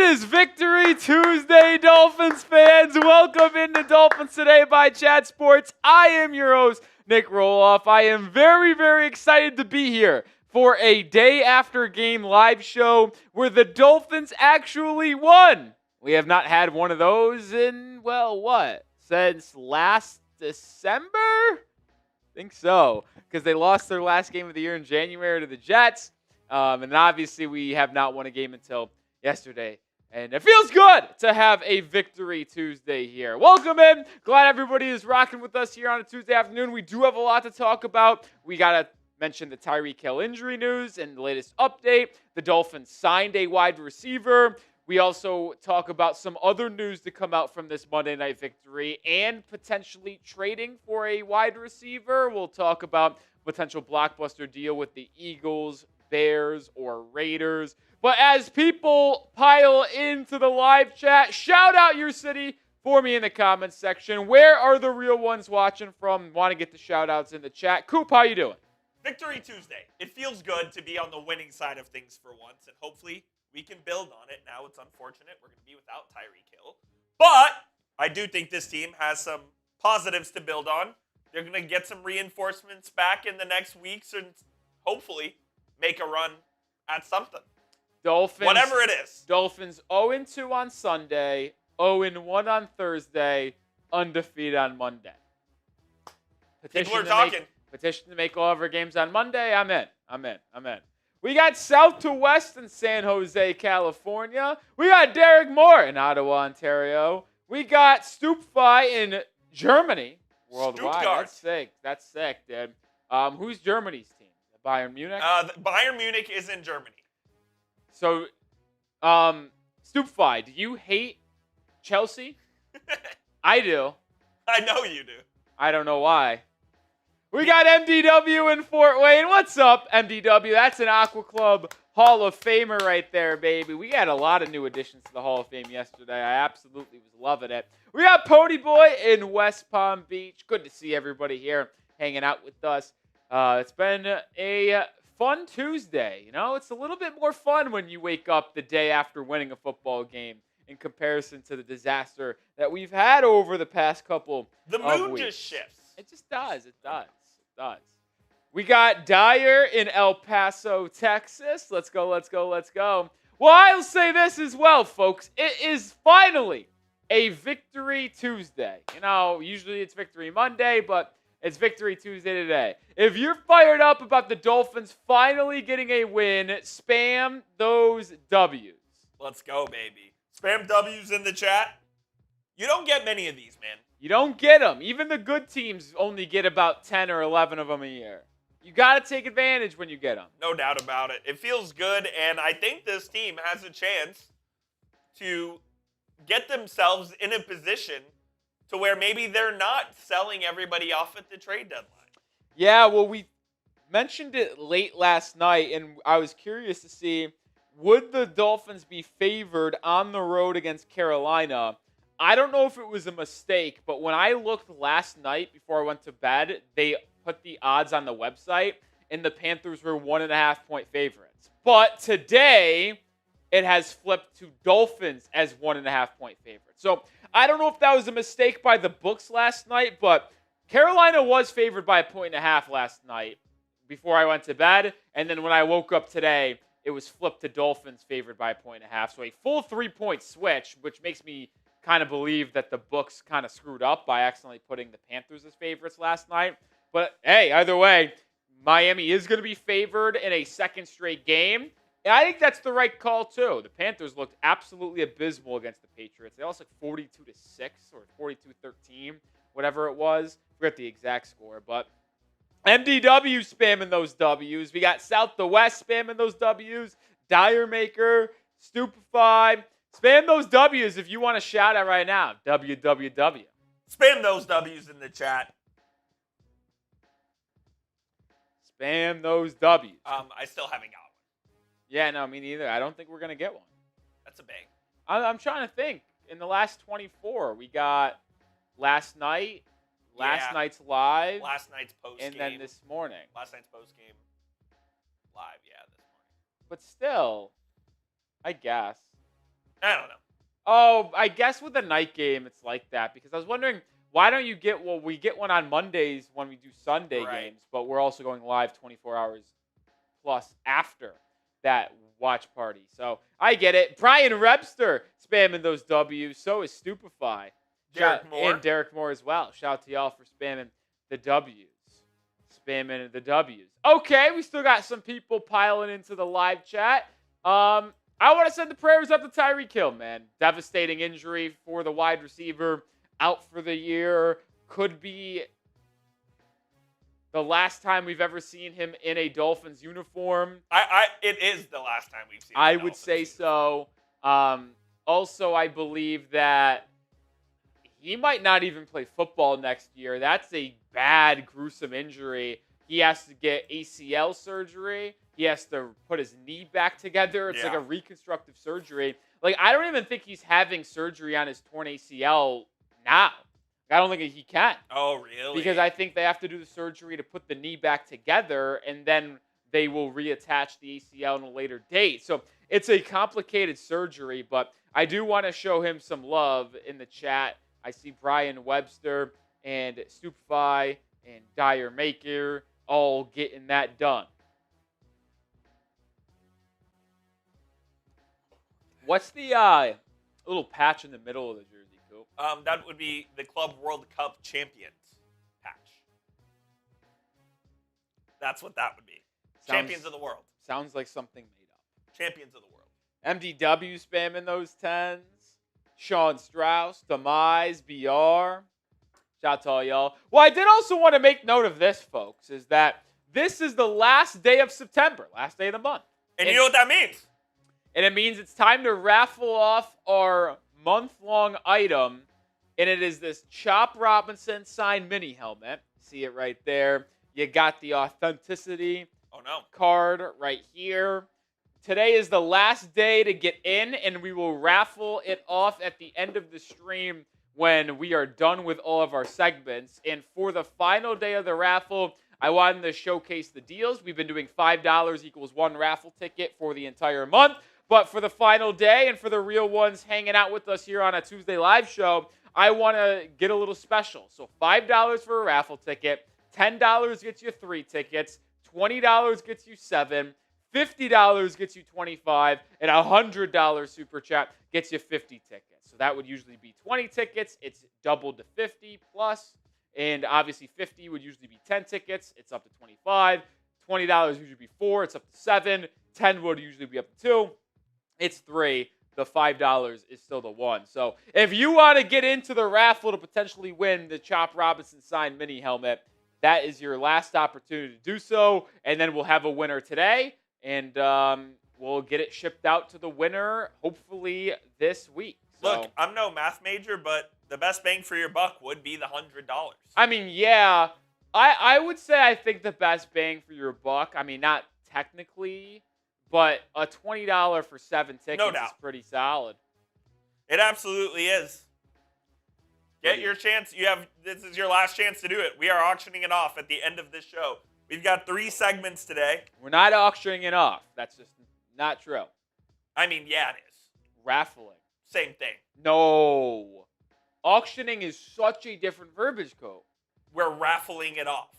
is Victory Tuesday, Dolphins fans. Welcome into Dolphins Today by Chat Sports. I am your host, Nick Roloff. I am very, very excited to be here for a day after game live show where the Dolphins actually won. We have not had one of those in, since last December? I think so, because they lost their last game of the year in January to the Jets. And obviously we have not won a game until yesterday. And it feels good to have a Victory Tuesday here. Welcome in. Glad everybody is rocking with us here on a Tuesday afternoon. We do have a lot to talk about. We got to mention the Tyreek Hill injury news and the latest update. The Dolphins signed a wide receiver. We also talk about some other news to come out from this Monday Night Victory and potentially trading for a wide receiver. We'll talk about potential blockbuster deal with the Eagles, Bears, or Raiders. But as people pile into the live chat, shout out your city for me in the comments section. Where are the real ones watching from? Want to get the shout outs in the chat. Coop, how you doing? Victory Tuesday. It feels good to be on the winning side of things for once, and hopefully we can build on it. Now it's unfortunate we're going to be without Tyreek Hill. But I do think this team has some positives to build on. They're going to get some reinforcements back in the next weeks and hopefully make a run at something. Dolphins. Whatever it is. Dolphins 0-2 on Sunday, 0-1 on Thursday, undefeated on Monday. People are talking. Petition to make all of our games on Monday. I'm in. We got South to West in San Jose, California. We got Derek Moore in Ottawa, Ontario. We got Stupfi in Germany, worldwide. Stuttgart. That's sick, dude. Who's Germany's team? Bayern Munich? Bayern Munich is in Germany. So, Stupfi, do you hate Chelsea? I do. I know you do. I don't know why. We got MDW in Fort Wayne. What's up, MDW? That's an Aqua Club Hall of Famer right there, baby. We had a lot of new additions to the Hall of Fame yesterday. I absolutely was loving it. We got Pony Boy in West Palm Beach. Good to see everybody here hanging out with us. It's been a fun Tuesday. You know, it's a little bit more fun when you wake up the day after winning a football game in comparison to the disaster that we've had over the past couple The of mood weeks. just shifts. It just does. It does. We got Dyer in El Paso, Texas. Let's go. Well, I'll say this as well, folks. It is finally a Victory Tuesday. You know, usually it's Victory Monday, but it's Victory Tuesday today. If you're fired up about the Dolphins finally getting a win, spam those W's. Let's go, baby. Spam W's in the chat. You don't get many of these, man. You don't get them. Even the good teams only get about 10 or 11 of them a year. You got to take advantage when you get them. No doubt about it. It feels good, and I think this team has a chance to get themselves in a position to where maybe they're not selling everybody off at the trade deadline. Yeah, well, we mentioned it late last night, and I was curious to see, would the Dolphins be favored on the road against Carolina? I don't know if it was a mistake, but when I looked last night before I went to bed, they put the odds on the website, and the Panthers were 1.5-point favorites. But today, it has flipped to Dolphins as 1.5-point favorites. So I don't know if that was a mistake by the books last night, but Carolina was favored by 1.5 last night before I went to bed. And then when I woke up today, it was flipped to Dolphins favored by 1.5. So a full 3-point switch, which makes me kind of believe that the books kind of screwed up by accidentally putting the Panthers as favorites last night. But hey, either way, Miami is going to be favored in a second straight game. And I think that's the right call, too. The Panthers looked absolutely abysmal against the Patriots. They lost like 42-6 or 42-13, whatever it was. I forget the exact score, but MDW spamming those W's. We got South to West spamming those W's. Dyer Maker, Stupefy. Spam those W's if you want to shout out right now. WWW. Spam those W's in the chat. Spam those W's. I still haven't got one. Yeah, no, me neither. I don't think we're going to get one. That's a bang. I'm trying to think. In the last 24, we got last night, night's live, last night's post game, and then this morning. Last night's post game live, this morning. But still, I guess. I don't know. Oh, I guess with the night game, it's like that because I was wondering why don't you get we get one on Mondays when we do Sunday games, but we're also going live 24 hours plus after that watch party. So I get it. Brian Rebster spamming those W's. So is Stupefy. Derek Moore. And Derek Moore as well. Shout out to y'all for spamming the W's. Spamming the W's. Okay, we still got some people piling into the live chat. I want to send the prayers up to Tyreek Hill, man. Devastating injury for the wide receiver. Out for the year. Could be the last time we've ever seen him in a Dolphins uniform. It is the last time we've seen him. I would say so. Also, I believe that he might not even play football next year. That's a bad, gruesome injury. He has to get ACL surgery. He has to put his knee back together. It's like a reconstructive surgery. Like, I don't even think he's having surgery on his torn ACL now. I don't think he can. Oh, really? Because I think they have to do the surgery to put the knee back together, and then they will reattach the ACL in a later date. So it's a complicated surgery, but I do want to show him some love in the chat. I see Brian Webster and Stupefy and Dyer Maker all getting that done. What's the little patch in the middle of the jersey, Coop? That would be the Club World Cup Champions patch. That's what that would be. Champions of the world. Sounds like something made up. Champions of the world. MDW spamming those 10s. Sean Strauss, Demise, BR. Shout out to all y'all. Well, I did also want to make note of this, folks, is that this is the last day of September, last day of the month. And you know what that means? And it means it's time to raffle off our month-long item, and it is this Chop Robinson signed mini helmet. See it right there. You got the authenticity card right here. Today is the last day to get in, and we will raffle it off at the end of the stream when we are done with all of our segments. And for the final day of the raffle, I wanted to showcase the deals. We've been doing $5 equals one raffle ticket for the entire month. But for the final day and for the real ones hanging out with us here on a Tuesday live show, I want to get a little special. So $5 for a raffle ticket, $10 gets you 3 tickets, $20 gets you 7, $50 gets you 25, and $100 super chat gets you 50 tickets. So that would usually be 20 tickets. It's doubled to 50 plus. And obviously 50 would usually be 10 tickets. It's up to 25. $20 would usually be 4. It's up to 7. 10 would usually be up to 2. It's 3. The $5 is still the 1. So if you want to get into the raffle to potentially win the Chop Robinson signed mini helmet, that is your last opportunity to do so. And then we'll have a winner today. And we'll get it shipped out to the winner hopefully this week. So, look, I'm no math major, but the best bang for your buck would be the $100. I mean, yeah. I would say I think the best bang for your buck, I mean, not technically, but a $20 for 7 tickets is pretty solid. It absolutely is. Get your chance. This is your last chance to do it. We are auctioning it off at the end of this show. We've got 3 segments today. We're not auctioning it off. That's just not true. I mean, yeah, it is. Raffling. Same thing. No. Auctioning is such a different verbiage code. We're raffling it off.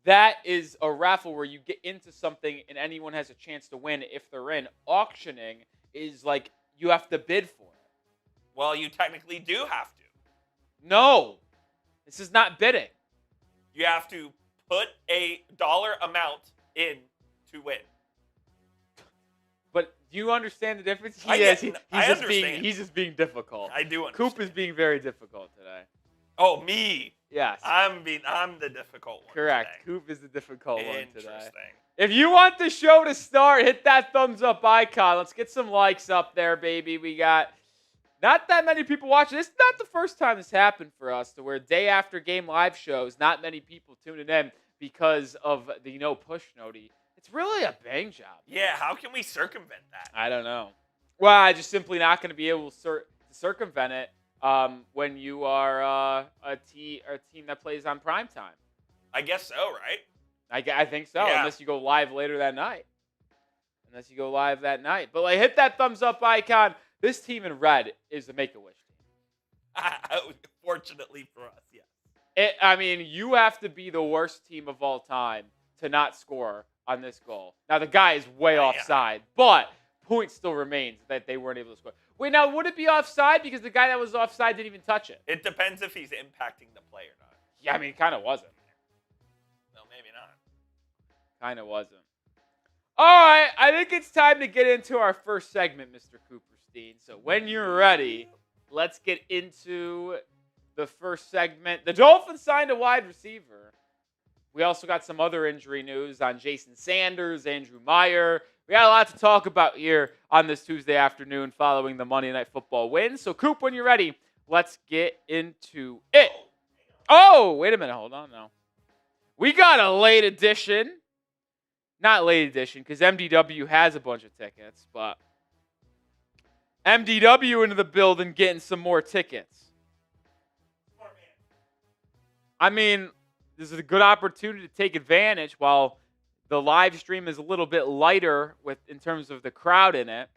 That is a raffle where you get into something and anyone has a chance to win if they're in. Auctioning is like you have to bid for it. Well, you technically do have to. No. This is not bidding. You have to put a dollar amount in to win. But do you understand the difference? I understand. He's just being difficult. I do understand. Coop is being very difficult today. Oh, me. Yes. I'm the difficult one. Correct. Today. Coop is the difficult one today. Interesting. If you want the show to start, hit that thumbs up icon. Let's get some likes up there, baby. We got not that many people watching. It's not the first time this happened for us, to where day after game live shows, not many people tuning in because of the no push noti. It's really a bang job. Yeah, how can we circumvent that? I don't know. Well, I'm just simply not going to be able to circumvent it when you are a team that plays on primetime. I guess so, right? I think so, yeah. Unless you go live later that night. But hit that thumbs up icon. This team in red is the Make-A-Wish team. Fortunately for us, yes. You have to be the worst team of all time to not score on this goal. Now, the guy is way offside, but point still remains that they weren't able to score. Wait, now, would it be offside because the guy that was offside didn't even touch it? It depends if he's impacting the play or not. Yeah, it kind of wasn't. No, maybe not. Kind of wasn't. All right, I think it's time to get into our first segment, Mr. Cooperstein. So when you're ready, let's get into the first segment. The Dolphins signed a wide receiver. We also got some other injury news on Jason Sanders, Andrew Meyer. We got a lot to talk about here on this Tuesday afternoon following the Monday Night Football win. So, Coop, when you're ready, let's get into it. Oh, wait a minute. Hold on now. We got a late edition. Not late edition because MDW has a bunch of tickets, but MDW into the building getting some more tickets. This is a good opportunity to take advantage while the live stream is a little bit lighter in terms of the crowd in it.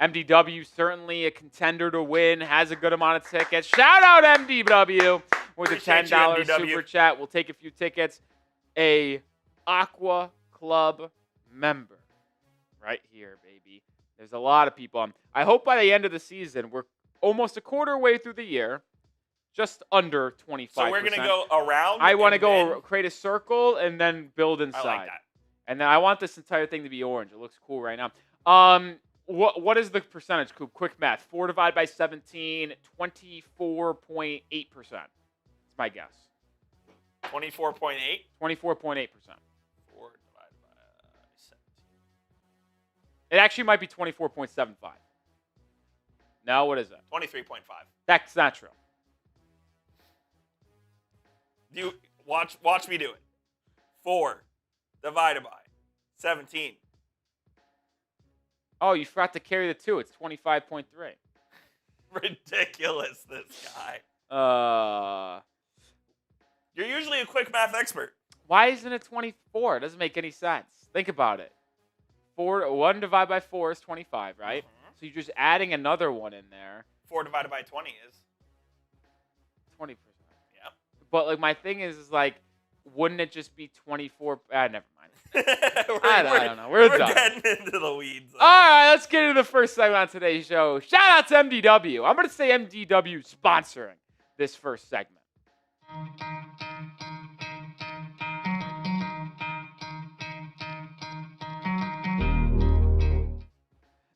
MDW certainly a contender to win, has a good amount of tickets. Shout out MDW with a $10 super chat. We'll take a few tickets. A Aqua Club member right here, baby. There's a lot of people on. I hope by the end of the season, we're almost a quarter way through the year. Just under 25%. So we're going to go around? I want to go create a circle and then build inside. I like that. And then I want this entire thing to be orange. It looks cool right now. What is the percentage, Coop? Quick math. 4 divided by 17, 24.8%. It's my guess. 24.8? 24.8%. 4 divided by 17. It actually might be 24.75. No, what is it? 23.5. That's not true. You watch me do it. 4 divided by 17. Oh, you forgot to carry the 2. It's 25.3. Ridiculous, this guy. You're usually a quick math expert. Why isn't it 24? It doesn't make any sense. Think about it. 1 divided by 4 is 25, right? Mm-hmm. So you're just adding another one in there. 4 divided by 20 is 20%. Yeah. But my thing is wouldn't it just be 24? Never mind. I don't know. We're done. Getting into the weeds. All right, let's get into the first segment on today's show. Shout out to MDW. I'm going to say MDW sponsoring this first segment.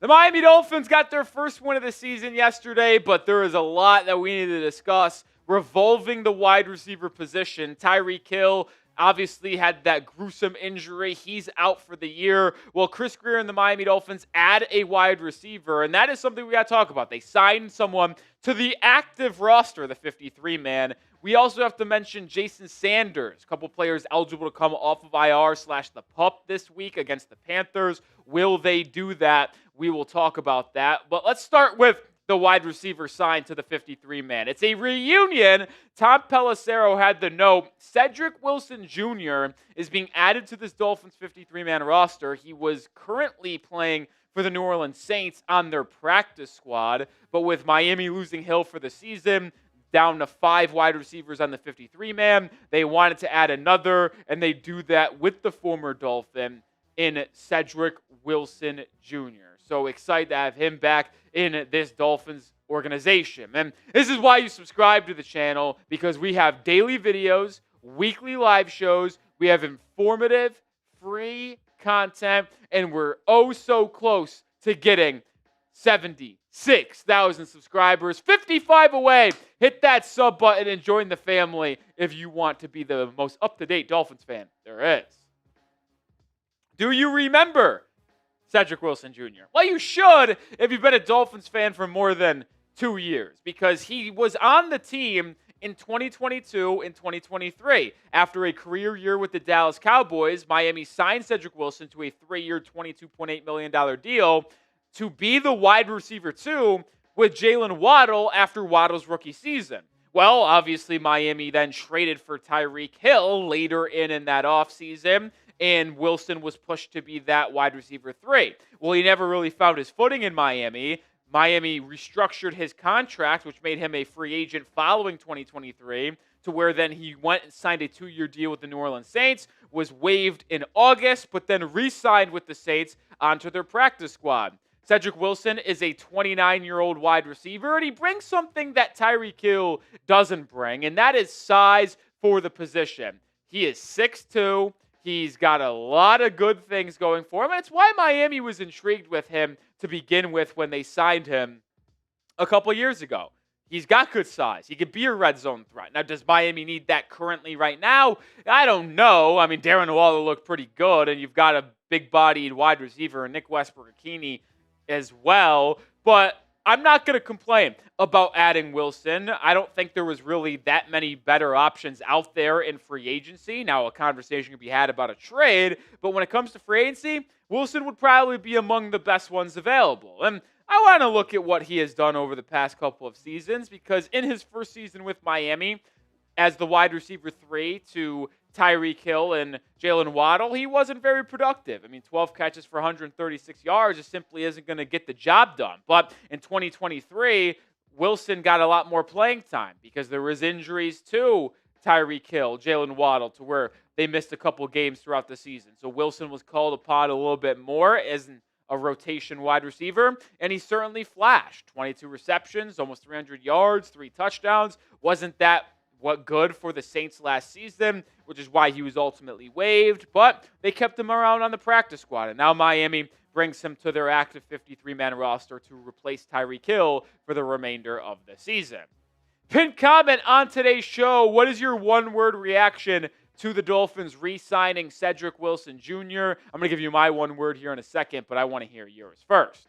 The Miami Dolphins got their first win of the season yesterday, but there is a lot that we need to discuss revolving the wide receiver position. Tyreek Hill obviously had that gruesome injury. He's out for the year. Well, Chris Greer and the Miami Dolphins add a wide receiver, and that is something we got to talk about. They signed someone to the active roster, the 53-man. We also have to mention Jason Sanders, a couple players eligible to come off of IR/the PUP this week against the Panthers. Will they do that? We will talk about that. But let's start with the wide receiver signed to the 53-man. It's a reunion. Tom Pelissero had the note. Cedric Wilson Jr. is being added to this Dolphins 53-man roster. He was currently playing for the New Orleans Saints on their practice squad, but with Miami losing Hill for the season, down to 5 wide receivers on the 53-man, they wanted to add another, and they do that with the former Dolphin in Cedric Wilson Jr. So excited to have him back in this Dolphins organization. And this is why you subscribe to the channel, because we have daily videos, weekly live shows, we have informative, free content, and we're oh so close to getting 76,000 subscribers, 55 away. Hit that sub button and join the family if you want to be the most up-to-date Dolphins fan there is. Do you remember Cedric Wilson Jr.? Well, you should if you've been a Dolphins fan for more than 2 years, because he was on the team in 2022 and 2023. After a career year with the Dallas Cowboys, Miami signed Cedric Wilson to a 3-year, $22.8 million deal to be the wide receiver 2 with Jalen Waddle after Waddle's rookie season. Well, obviously, Miami then traded for Tyreek Hill later in that offseason, and Wilson was pushed to be that wide receiver 3. Well, he never really found his footing in Miami. Miami restructured his contract, which made him a free agent following 2023, to where then he went and signed a 2-year deal with the New Orleans Saints, was waived in August, but then re-signed with the Saints onto their practice squad. Cedric Wilson is a 29-year-old wide receiver, and he brings something that Tyreek Hill doesn't bring, and that is size for the position. He is 6'2". He's got a lot of good things going for him, and it's why Miami was intrigued with him to begin with when they signed him a couple years ago. He's got good size. He could be a red zone threat. Now, does Miami need that currently right now? I don't know. I mean, Darren Waller looked pretty good, and you've got a big-bodied wide receiver, Nick Westbrook-Akini, as well. But I'm not going to complain about adding Wilson. I don't think there was really that many better options out there in free agency. Now, a conversation could be had about a trade, but when it comes to free agency, Wilson would probably be among the best ones available. And I want to look at what he has done over the past couple of seasons, because in his first season with Miami, as the wide receiver 3 to Tyreek Hill and Jalen Waddle, he wasn't very productive. I mean, 12 catches for 136 yards just simply isn't going to get the job done. But in 2023, Wilson got a lot more playing time because there was injuries to Tyreek Hill, Jalen Waddle, to where they missed a couple games throughout the season. So Wilson was called upon a little bit more as a rotation wide receiver, and he certainly flashed. 22 receptions, almost 300 yards, 3 touchdowns. Wasn't that good for the Saints last season, which is why he was ultimately waived, but they kept him around on the practice squad, and now Miami brings him to their active 53-man roster to replace Tyreek Hill for the remainder of the season. Pin comment on today's show: what is your one-word reaction to the Dolphins re-signing Cedric Wilson Jr.? I'm going to give you my one word here in a second, but I want to hear yours first.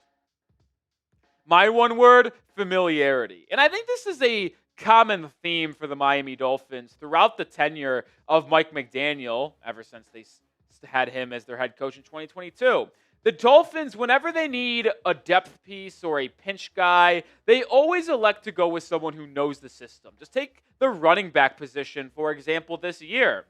My one word: familiarity. And I think this is a common theme for the Miami Dolphins throughout the tenure of Mike McDaniel, ever since they had him as their head coach in 2022. The Dolphins, whenever they need a depth piece or a pinch guy, they always elect to go with someone who knows the system. Just take the running back position, for example, this year.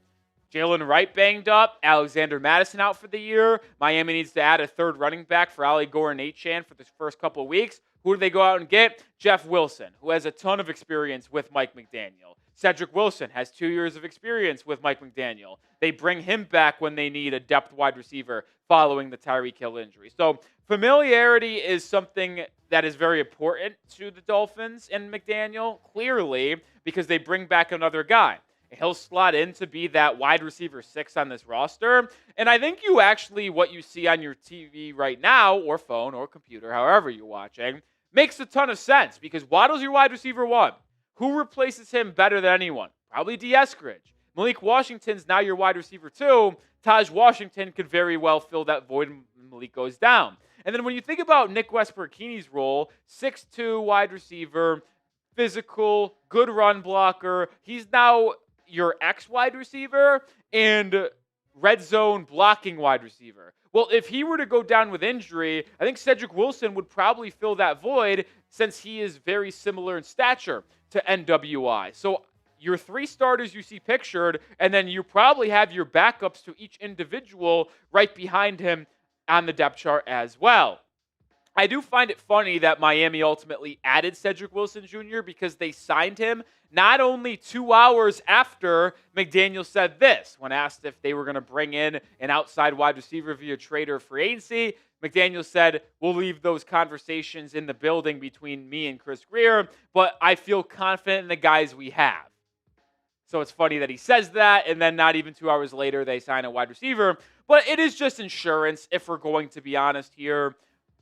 Jalen Wright banged up, Alexander Madison out for the year. Miami needs to add a third running back for Ali Gore and Achane for the first couple of weeks. Who do they go out and get? Jeff Wilson, who has a ton of experience with Mike McDaniel. Cedric Wilson has 2 years of experience with Mike McDaniel. They bring him back when they need a depth wide receiver following the Tyreek Hill injury. So familiarity is something that is very important to the Dolphins and McDaniel, clearly, because they bring back another guy. He'll slot in to be that wide receiver 6 on this roster. And I think what you see on your TV right now, or phone, or computer, however you're watching, makes a ton of sense, because Waddle's your wide receiver 1. Who replaces him better than anyone? Probably D. Eskridge. Malik Washington's now your wide receiver 2. Taj Washington could very well fill that void when Malik goes down. And then when you think about Nick Westbrook-Akini's role, 6'2", wide receiver, physical, good run blocker. He's now your X wide receiver and red zone blocking wide receiver. Well, if he were to go down with injury, I think Cedric Wilson would probably fill that void, since he is very similar in stature to NWI. So your 3 starters you see pictured, and then you probably have your backups to each individual right behind him on the depth chart as well. I do find it funny that Miami ultimately added Cedric Wilson Jr. because they signed him not only 2 hours after McDaniel said this. When asked if they were going to bring in an outside wide receiver via trade or free agency, McDaniel said, "We'll leave those conversations in the building between me and Chris Grier, but I feel confident in the guys we have." So it's funny that he says that, and then not even 2 hours later, they sign a wide receiver. But it is just insurance, if we're going to be honest here.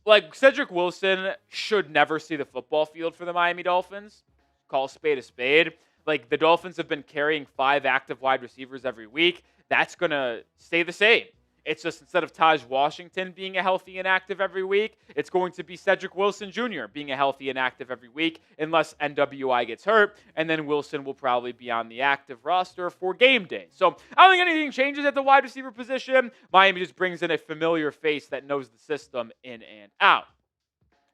Like, Cedric Wilson should never see the football field for the Miami Dolphins. Call a spade a spade. Like, the Dolphins have been carrying 5 active wide receivers every week. That's going to stay the same. It's just, instead of Taj Washington being a healthy and active every week, it's going to be Cedric Wilson Jr. being a healthy and active every week, unless NWI gets hurt, and then Wilson will probably be on the active roster for game day. So I don't think anything changes at the wide receiver position. Miami just brings in a familiar face that knows the system in and out.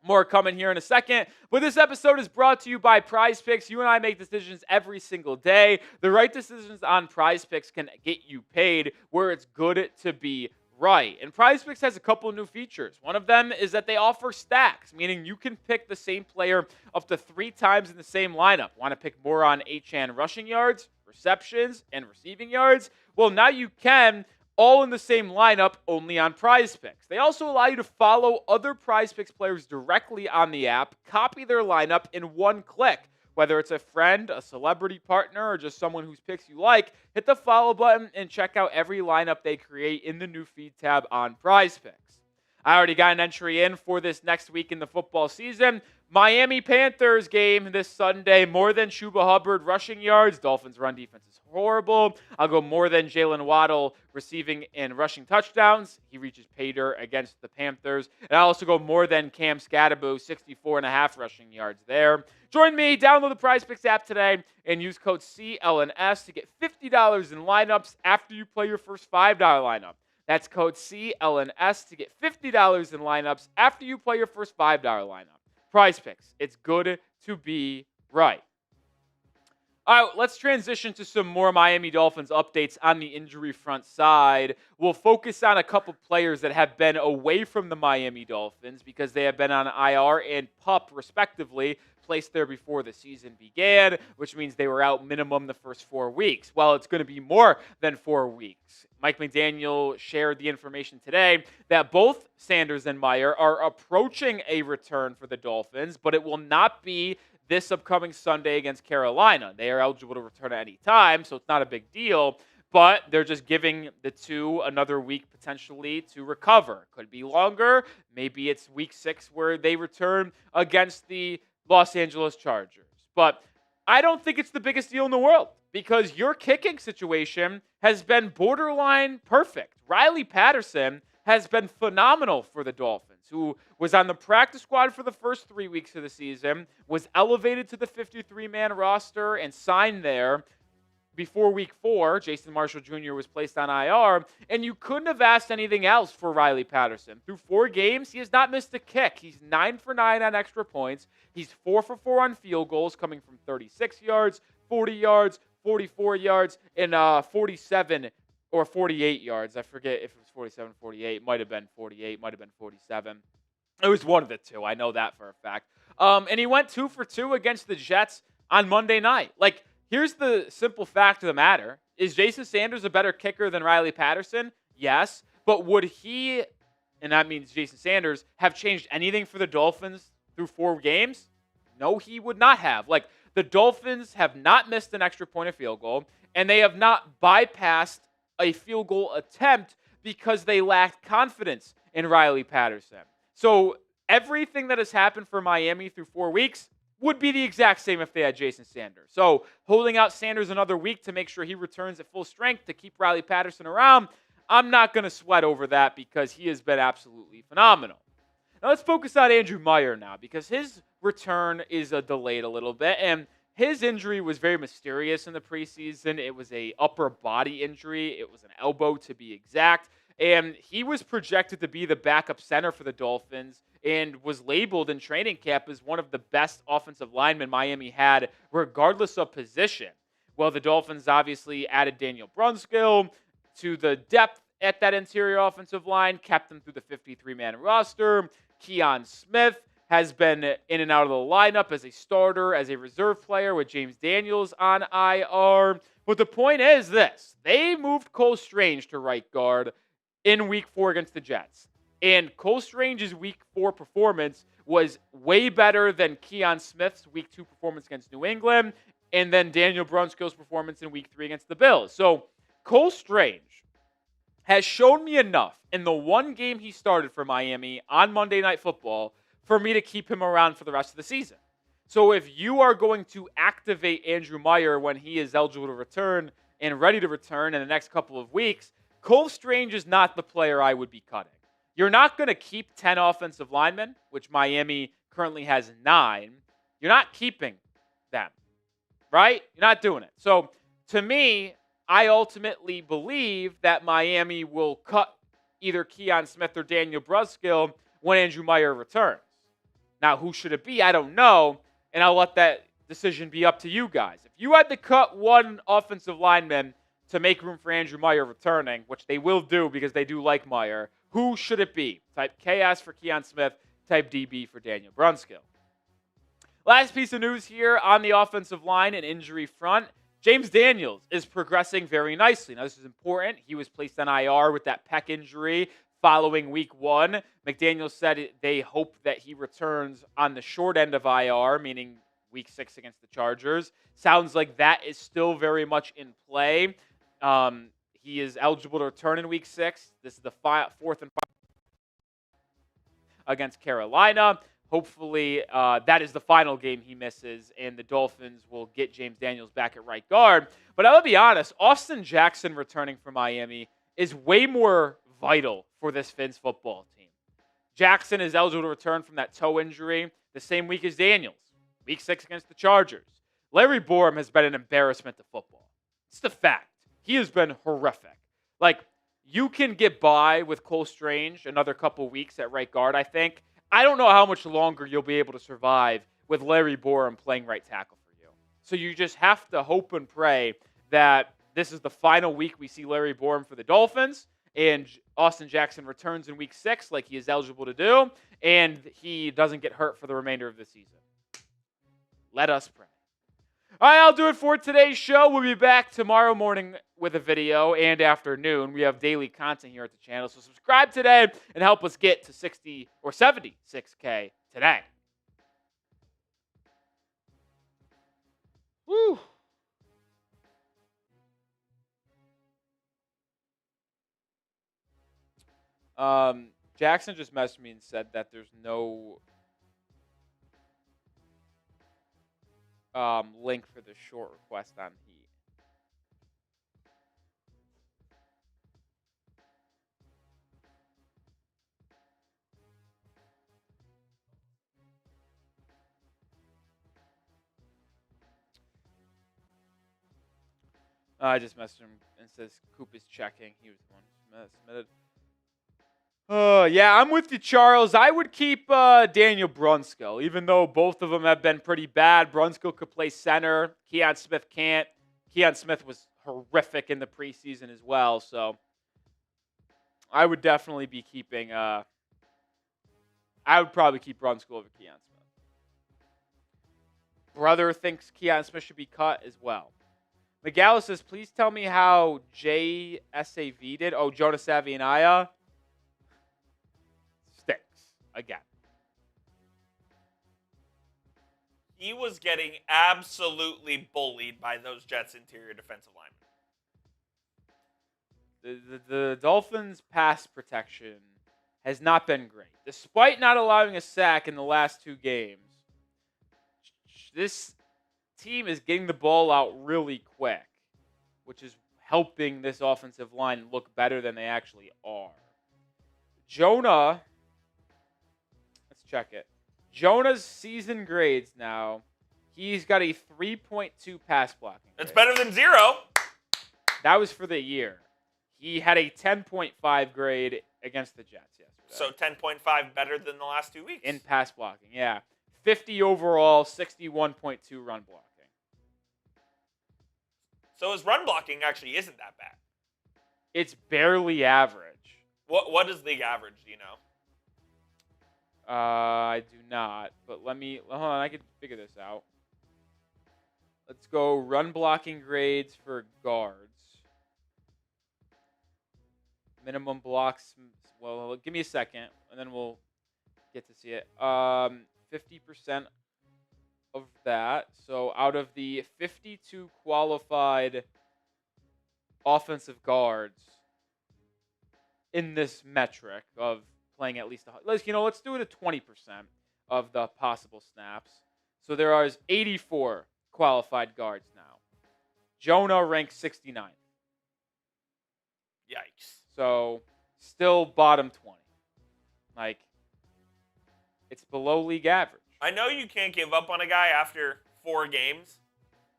More coming here in a second, but this episode is brought to you by Prize Picks. You and I make decisions every single day. The right decisions on Prize Picks can get you paid where it's good to be Right. And PrizePicks has a couple of new features. One of them is that they offer stacks, meaning you can pick the same player up to 3 times in the same lineup. Want to pick more on Achane rushing yards, receptions, and receiving yards? Well, now you can, all in the same lineup, only on PrizePicks. They also allow you to follow other PrizePicks players directly on the app, copy their lineup in one click. Whether it's a friend, a celebrity partner, or just someone whose picks you like, hit the follow button and check out every lineup they create in the new feed tab on PrizePicks. I already got an entry in for this next week in the football season. Miami Panthers game this Sunday. More than Chuba Hubbard rushing yards. Dolphins run defense is horrible. I'll go more than Jalen Waddle receiving and rushing touchdowns. He reaches pay dirt against the Panthers. And I'll also go more than Cam Scatterbo, 64.5 rushing yards there. Join me, download the PrizePicks app today, and use code CLNS to get $50 in lineups after you play your first $5 lineup. That's code CLNS to get $50 in lineups after you play your first $5 lineup. PrizePicks, it's good to be right. All right, let's transition to some more Miami Dolphins updates on the injury front side. We'll focus on a couple players that have been away from the Miami Dolphins because they have been on IR and PUP, respectively, placed there before the season began, which means they were out minimum the first 4 weeks. Well, it's going to be more than 4 weeks. Mike McDaniel shared the information today that both Sanders and Meyer are approaching a return for the Dolphins, but it will not be this upcoming Sunday against Carolina. They are eligible to return at any time, so it's not a big deal, but they're just giving the two another week potentially to recover. Could be longer. Maybe it's week 6 where they return against the Los Angeles Chargers. But I don't think it's the biggest deal in the world because your kicking situation has been borderline perfect. Riley Patterson has been phenomenal for the Dolphins, who was on the practice squad for the first 3 weeks of the season, was elevated to the 53-man roster and signed there before week 4. Jason Marshall Jr. was placed on IR, and you couldn't have asked anything else for Riley Patterson. Through 4 games, he has not missed a kick. He's 9 for 9 on extra points. He's 4 for 4 on field goals, coming from 36 yards, 40 yards, 44 yards, and 47 or 48 yards. I forget if it was 47, 48. Might have been 48, might have been 47. It was one of the two. I know that for a fact. And he went 2 for 2 against the Jets on Monday night. Like, here's the simple fact of the matter. Is Jason Sanders a better kicker than Riley Patterson? Yes. But would he, and that means Jason Sanders, have changed anything for the Dolphins through 4 games? No, he would not have. Like, the Dolphins have not missed an extra point of field goal, and they have not bypassed a field goal attempt because they lacked confidence in Riley Patterson. So everything that has happened for Miami through 4 weeks would be the exact same if they had Jason Sanders. So holding out Sanders another week to make sure he returns at full strength to keep Riley Patterson around, I'm not going to sweat over that because he has been absolutely phenomenal. Now let's focus on Andrew Meyer now because his return is delayed a little bit, and his injury was very mysterious in the preseason. It was a upper body injury. It was an elbow to be exact. And he was projected to be the backup center for the Dolphins and was labeled in training camp as one of the best offensive linemen Miami had, regardless of position. Well, the Dolphins obviously added Daniel Brunskill to the depth at that interior offensive line, kept him through the 53-man roster. Keon Smith has been in and out of the lineup as a starter, as a reserve player with James Daniels on IR. But the point is this. They moved Cole Strange to right guard in week 4 against the Jets. And Cole Strange's week 4 performance was way better than Keon Smith's week 2 performance against New England and then Daniel Brunskill's performance in week 3 against the Bills. So Cole Strange has shown me enough in the one game he started for Miami on Monday Night Football for me to keep him around for the rest of the season. So if you are going to activate Andrew Meyer when he is eligible to return and ready to return in the next couple of weeks, Cole Strange is not the player I would be cutting. You're not going to keep 10 offensive linemen, which Miami currently has 9. You're not keeping them, right? You're not doing it. So to me, I ultimately believe that Miami will cut either Keon Smith or Daniel Brunskill when Andrew Meyer returns. Now, who should it be? I don't know, and I'll let that decision be up to you guys. If you had to cut one offensive lineman to make room for Andrew Meyer returning, which they will do because they do like Meyer, who should it be? Type KS for Keon Smith, type DB for Daniel Brunskill. Last piece of news here on the offensive line and injury front. James Daniels is progressing very nicely. Now, this is important. He was placed on IR with that pec injury following week 1. McDaniels said they hope that he returns on the short end of IR, meaning week 6 against the Chargers. Sounds like that is still very much in play. He is eligible to return in week 6. This is the 4th and 5 against Carolina. Hopefully, that is the final game he misses, and the Dolphins will get James Daniels back at right guard. But I'll be honest, Austin Jackson returning from Miami is way more vital for this Fins football team. Jackson is eligible to return from that toe injury the same week as Daniels, week 6 against the Chargers. Larry Borum has been an embarrassment to football. It's the fact. He has been horrific. Like, you can get by with Cole Strange another couple weeks at right guard, I think. I don't know how much longer you'll be able to survive with Larry Borum playing right tackle for you. So you just have to hope and pray that this is the final week we see Larry Borum for the Dolphins, and Austin Jackson returns in week 6 like he is eligible to do, and he doesn't get hurt for the remainder of the season. Let us pray. All right, I'll do it for today's show. We'll be back tomorrow morning with a video and afternoon. We have daily content here at the channel, so subscribe today and help us get to 60 or 76K today. Woo! Jackson just messaged me and said that there's no link for the short request on Heat. I just messaged him and says Coop is checking. He was the one who submitted. Yeah, I'm with you, Charles. I would keep Daniel Brunskill, even though both of them have been pretty bad. Brunskill could play center. Keon Smith can't. Keon Smith was horrific in the preseason as well, so I would definitely be keeping. I would probably keep Brunskill over Keon Smith. Brother thinks Keon Smith should be cut as well. McGallis says, please tell me how JSAV did. Oh, Jonas Savianaya. Again. He was getting absolutely bullied by those Jets' interior defensive linemen. The Dolphins' pass protection has not been great. Despite not allowing a sack in the last 2 games, this team is getting the ball out really quick, which is helping this offensive line look better than they actually are. Jonah... check it. Jonah's season grades now. He's got a 3.2 pass blocking grade. That's better than 0. That was for the year. He had a 10.5 grade against the Jets yesterday. So 10.5 better than the last 2 weeks. In pass blocking, yeah. 50 overall, 61.2 run blocking. So his run blocking actually isn't that bad. It's barely average. What is league average, do you know? I do not, but hold on, I can figure this out. Let's go run blocking grades for guards. Minimum blocks, well, give me a second, and then we'll get to see it. 50% of that, so out of the 52 qualified offensive guards in this metric of playing at least, let's do it at 20% of the possible snaps. So there are 84 qualified guards now. Jonah ranks 69th. Yikes. So still bottom 20. Like, it's below league average. I know you can't give up on a guy after 4 games,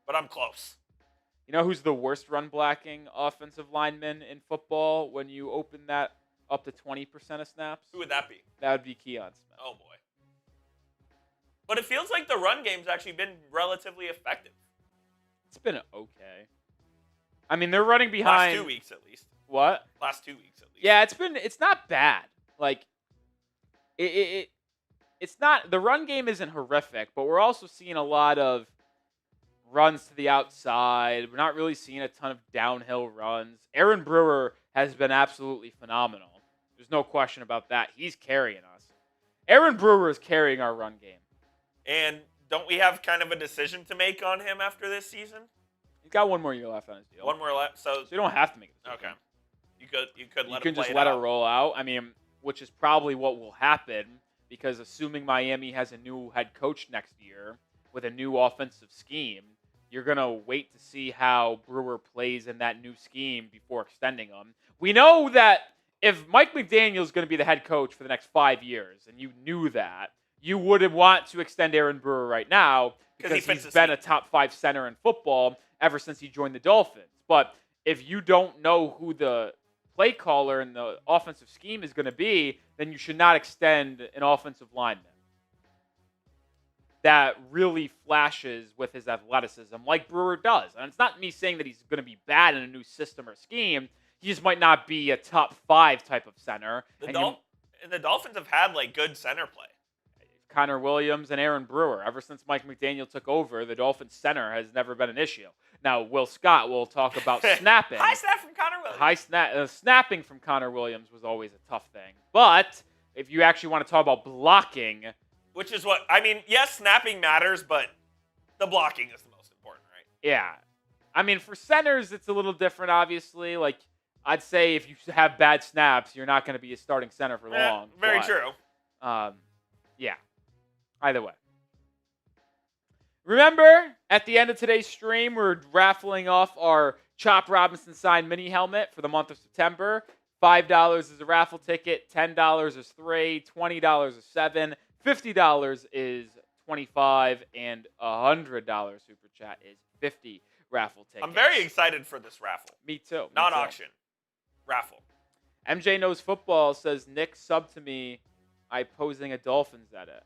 but I'm close. You know who's the worst run blocking offensive lineman in football when you open that up to 20% of snaps? Who would that be? That would be Keon Smith. Oh, boy. But it feels like the run game's actually been relatively effective. It's been okay. I mean, they're running behind. Last 2 weeks at least. What? Last 2 weeks at least. Yeah, it's not bad. Like, it's not, the run game isn't horrific, but we're also seeing a lot of runs to the outside. We're not really seeing a ton of downhill runs. Aaron Brewer has been absolutely phenomenal. There's no question about that. He's carrying us. Aaron Brewer is carrying our run game. And don't we have kind of a decision to make on him after this season? He's got one more year left on his deal. One more left, so you don't have to make it. Okay. You could let you him can just play let it it out. roll out. I mean, which is probably what will happen, because assuming Miami has a new head coach next year with a new offensive scheme, you're going to wait to see how Brewer plays in that new scheme before extending him. We know that if Mike McDaniel is going to be the head coach for the next 5 years, and you knew that, you wouldn't want to extend Aaron Brewer right now because he's been a top 5 center in football ever since he joined the Dolphins. But if you don't know who the play caller and the offensive scheme is going to be, then you should not extend an offensive lineman that really flashes with his athleticism like Brewer does. And it's not me saying that he's going to be bad in a new system or scheme. He just might not be a top 5 type of center. The Dolphins have had like good center play. Connor Williams and Aaron Brewer. Ever since Mike McDaniel took over, the Dolphins center has never been an issue. Now, Will Scott will talk about snapping. High snap from Connor Williams. Snapping from Connor Williams was always a tough thing. But if you actually want to talk about blocking, which is what, I mean, yes, snapping matters, but the blocking is the most important, right? Yeah. I mean, for centers, it's a little different, obviously. Like, I'd say if you have bad snaps, you're not going to be a starting center for long. Very true. Yeah. Either way. Remember, at the end of today's stream, we're raffling off our Chop Robinson signed mini helmet for the month of September. $5 is a raffle ticket, $10 is 3, $20 is 7, $50 is 25, and $100 super chat is 50 raffle tickets. I'm very excited for this raffle. Me too. Not auction. Raffle. MJ Knows Football says, Nick, sub to me. I posing a Dolphins edit.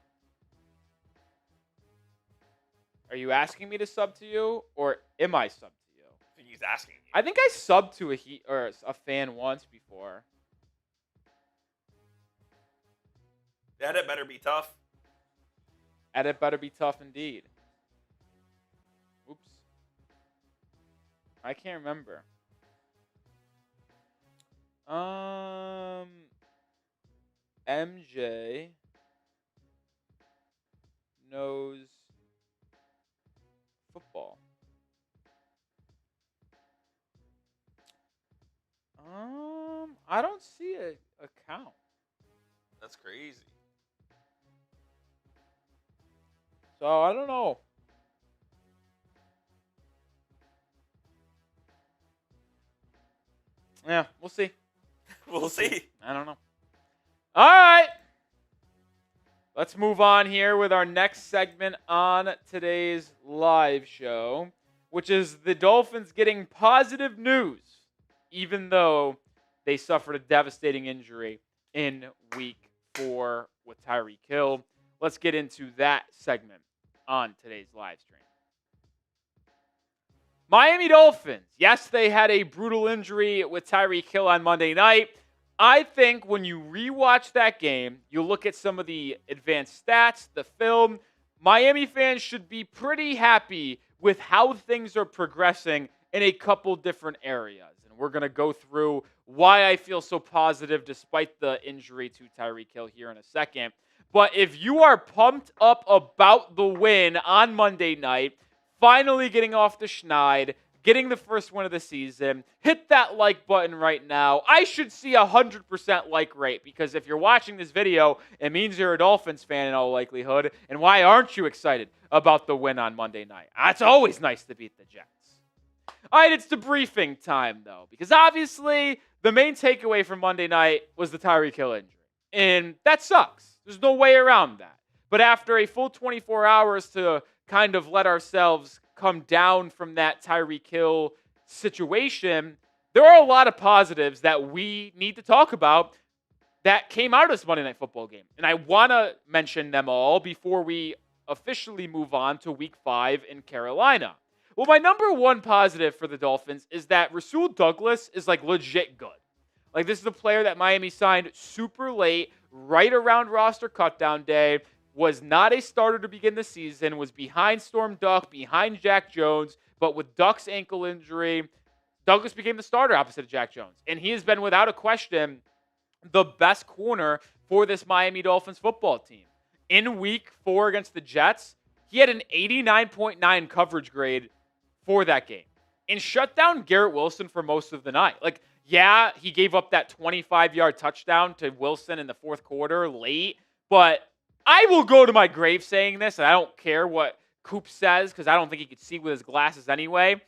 Are you asking me to sub to you, or am I sub to you? I think he's asking you. I think I subbed to a fan once before. The edit better be tough. Edit better be tough indeed. Oops. I can't remember. MJ Knows Football. I don't see an account. That's crazy. So I don't know. Yeah, we'll see. We'll see. I don't know. All right. Let's move on here with our next segment on today's live show, which is the Dolphins getting positive news, even though they suffered a devastating injury in week 4 with Tyreek Hill. Let's get into that segment on today's live stream. Miami Dolphins. Yes, they had a brutal injury with Tyreek Hill on Monday night. I think when you rewatch that game, you look at some of the advanced stats, the film, Miami fans should be pretty happy with how things are progressing in a couple different areas. And we're going to go through why I feel so positive despite the injury to Tyreek Hill here in a second. But if you are pumped up about the win on Monday night, finally getting off the schneid, getting the first win of the season, hit that like button right now. I should see 100% like rate, because if you're watching this video, it means you're a Dolphins fan in all likelihood. And why aren't you excited about the win on Monday night? It's always nice to beat the Jets. All right, it's debriefing time, though, because obviously the main takeaway from Monday night was the Tyreek Hill injury. And that sucks. There's no way around that. But after a full 24 hours to kind of let ourselves come down from that Tyreek Hill situation, there are a lot of positives that we need to talk about that came out of this Monday Night Football game. And I want to mention them all before we officially move on to Week 5 in Carolina. Well, my number one positive for the Dolphins is that Rasul Douglas is like legit good. Like, this is a player that Miami signed super late, right around roster cutdown day, was not a starter to begin the season, was behind Storm Duck, behind Jack Jones, but with Duck's ankle injury, Douglas became the starter opposite of Jack Jones. And he has been, without a question, the best corner for this Miami Dolphins football team. In week 4 against the Jets, he had an 89.9 coverage grade for that game and shut down Garrett Wilson for most of the night. Like, yeah, he gave up that 25-yard touchdown to Wilson in the fourth quarter late, but I will go to my grave saying this, and I don't care what Coop says because I don't think he could see with his glasses anyway.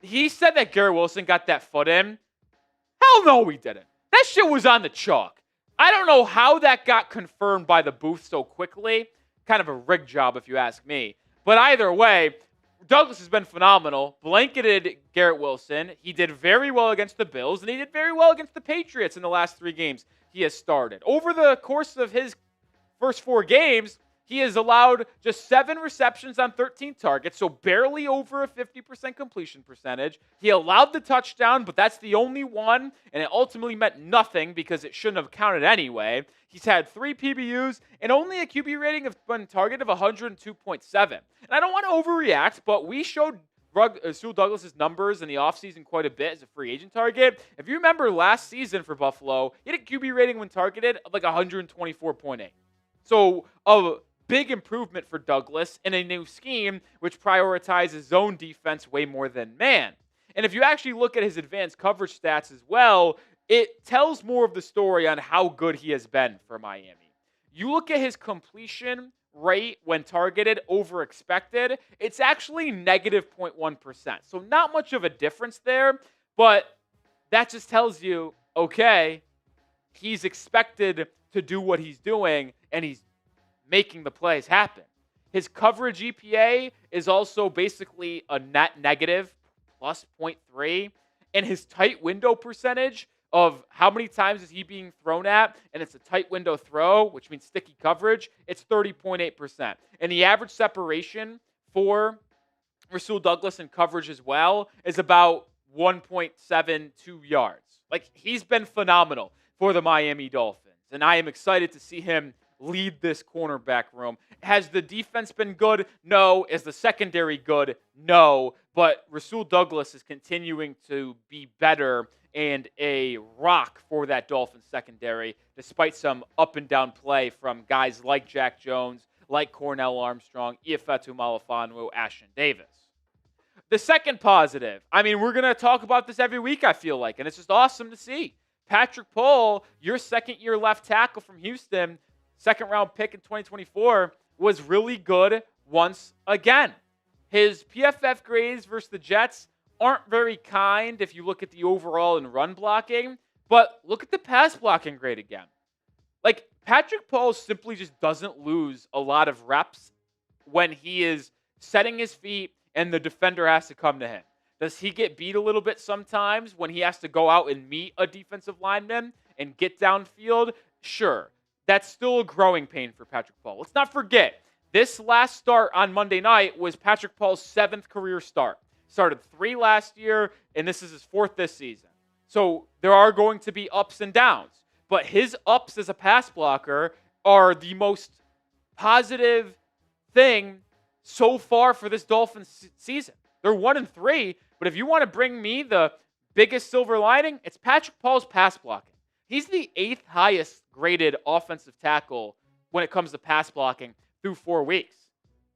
He said that Garrett Wilson got that foot in. Hell no, he didn't. That shit was on the chalk. I don't know how that got confirmed by the booth so quickly. Kind of a rig job, if you ask me. But either way, Douglas has been phenomenal. Blanketed Garrett Wilson. He did very well against the Bills, and he did very well against the Patriots in the last 3 games he has started. Over the course of his first 4 games, he has allowed just 7 receptions on 13 targets, so barely over a 50% completion percentage. He allowed the touchdown, but that's the only one, and it ultimately meant nothing because it shouldn't have counted anyway. He's had 3 PBUs and only a QB rating of when target of 102.7. And I don't want to overreact, but we showed Rasul Douglas' numbers in the offseason quite a bit as a free agent target. If you remember last season for Buffalo, he had a QB rating when targeted of like 124.8. So a big improvement for Douglas in a new scheme which prioritizes zone defense way more than man. And if you actually look at his advanced coverage stats as well, it tells more of the story on how good he has been for Miami. You look at his completion rate when targeted over expected, it's actually negative 0.1%. So not much of a difference there, but that just tells you, okay, he's expected to do what he's doing, and he's making the plays happen. His coverage EPA is also basically a net negative, plus 0.3, and his tight window percentage of how many times is he being thrown at, and it's a tight window throw, which means sticky coverage, it's 30.8%. And the average separation for Rasul Douglas in coverage as well is about 1.72 yards. Like, he's been phenomenal for the Miami Dolphins, and I am excited to see him lead this cornerback room. Has the defense been good? No. Is the secondary good? No. But Rasul Douglas is continuing to be better and a rock for that Dolphins secondary, despite some up and down play from guys like Jack Jones, like Cornell Armstrong, Iafetu Malifonwu, Ashton Davis. The second positive, I mean, we're going to talk about this every week, I feel like, and it's just awesome to see. Patrick Pohl, your second-year left tackle from Houston, second-round pick in 2024, was really good once again. His PFF grades versus the Jets aren't very kind if you look at the overall in run blocking, but look at the pass blocking grade again. Like, Patrick Pohl simply just doesn't lose a lot of reps when he is setting his feet and the defender has to come to him. Does he get beat a little bit sometimes when he has to go out and meet a defensive lineman and get downfield? Sure. That's still a growing pain for Patrick Pohl. Let's not forget, this last start on Monday night was Patrick Pohl's 7th career start. Started 3 last year, and this is his 4th this season. So there are going to be ups and downs. But his ups as a pass blocker are the most positive thing so far for this Dolphins season. They're 1-3, but if you want to bring me the biggest silver lining, it's Patrick Pohl's pass blocking. He's the 8th highest graded offensive tackle when it comes to pass blocking through 4 weeks.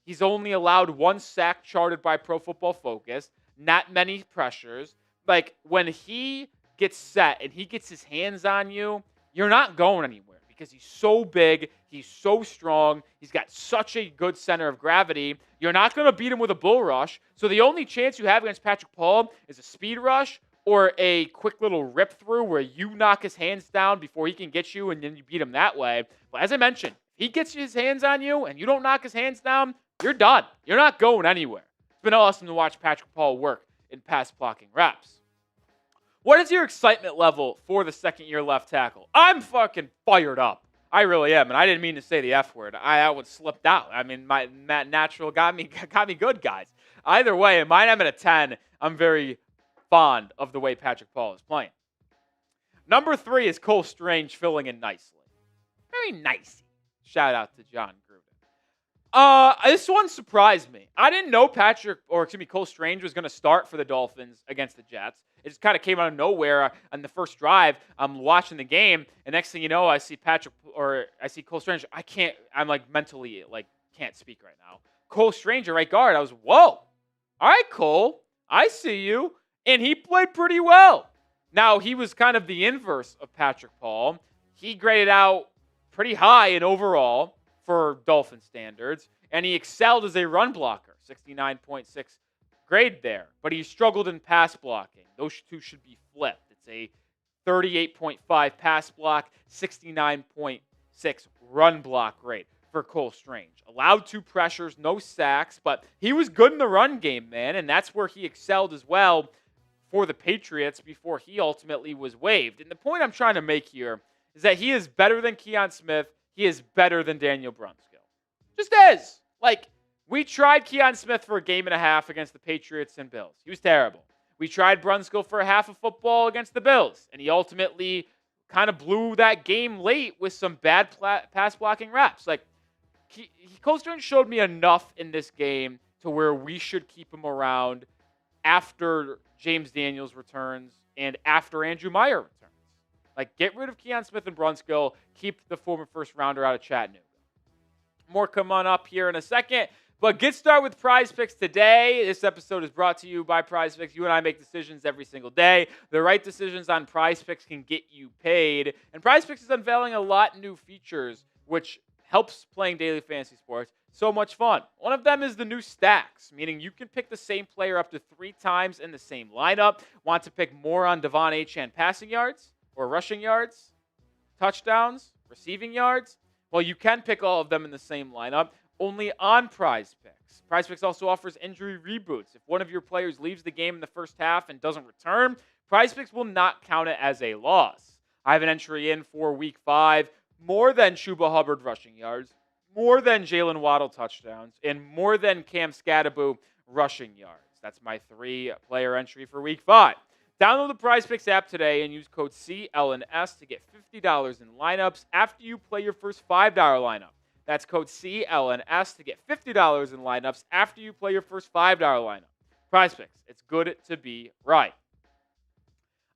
He's only allowed 1 sack charted by Pro Football Focus, not many pressures. Like, when he gets set and he gets his hands on you, you're not going anywhere because he's so big, he's so strong, he's got such a good center of gravity. You're not going to beat him with a bull rush. So the only chance you have against Patrick Pohl is a speed rush or a quick little rip through where you knock his hands down before he can get you and then you beat him that way. But as I mentioned, he gets his hands on you and you don't knock his hands down, you're done. You're not going anywhere. It's been awesome to watch Patrick Pohl work in pass blocking reps. What is your excitement level for the second-year left tackle? I'm fucking fired up. I really am, and I didn't mean to say the F word. I would slipped out. I mean, my natural got me good, guys. Either way, in mine, I'm at a 10. I'm very fond of the way Patrick Paul is playing. Number 3 is Cole Strange filling in nicely. Very nicey. Shout out to John Gruden. This one surprised me. I didn't know Cole Strange was going to start for the Dolphins against the Jets. It just kind of came out of nowhere on the first drive. I'm watching the game, and next thing you know, I see Cole Strange. I'm like mentally can't speak right now. Cole Strange, right guard. I was, whoa. All right, Cole, I see you. And he played pretty well. Now, he was kind of the inverse of Patrick Paul. He graded out pretty high in overall for Dolphin standards, and he excelled as a run blocker, 69.6 grade there. But he struggled in pass blocking. Those two should be flipped. It's a 38.5 pass block, 69.6 run block grade for Cole Strange. Allowed 2 pressures, no sacks, but he was good in the run game, man, and that's where he excelled as well for the Patriots before he ultimately was waived. And the point I'm trying to make here is that he is better than Keon Smith. He is better than Daniel Brunskill. Just is. We tried Keon Smith for a game and a half against the Patriots and Bills. He was terrible. We tried Brunskill for a half of football against the Bills, and he ultimately kind of blew that game late with some bad pass blocking reps. Cole Strange showed me enough in this game to where we should keep him around after James Daniels returns and after Andrew Meyer returns. Get rid of Keon Smith and Brunskill. Keep the former first rounder out of Chattanooga. More come on up here in a second. But get started with Prize Picks today. This episode is brought to you by Prize Picks. You and I make decisions every single day. The right decisions on Prize Picks can get you paid. And Prize Picks is unveiling a lot of new features, which helps playing daily fantasy sports so much fun. One of them is the new stacks, meaning you can pick the same player up to 3 times in the same lineup. Want to pick more on Devon Achane passing yards or rushing yards, touchdowns, receiving yards? Well, you can pick all of them in the same lineup, only on Prize Picks. Prize Picks also offers injury reboots. If one of your players leaves the game in the first half and doesn't return, Prize Picks will not count it as a loss. I have an entry in for Week 5, more than Chuba Hubbard rushing yards, more than Jalen Waddle touchdowns, and more than Cam Scatterbo rushing yards. That's my 3-player entry for Week 5. Download the Prize Picks app today and use code CLNS to get $50 in lineups after you play your first $5 lineup. That's code CLNS to get $50 in lineups after you play your first $5 lineup. Prize Picks, it's good to be right.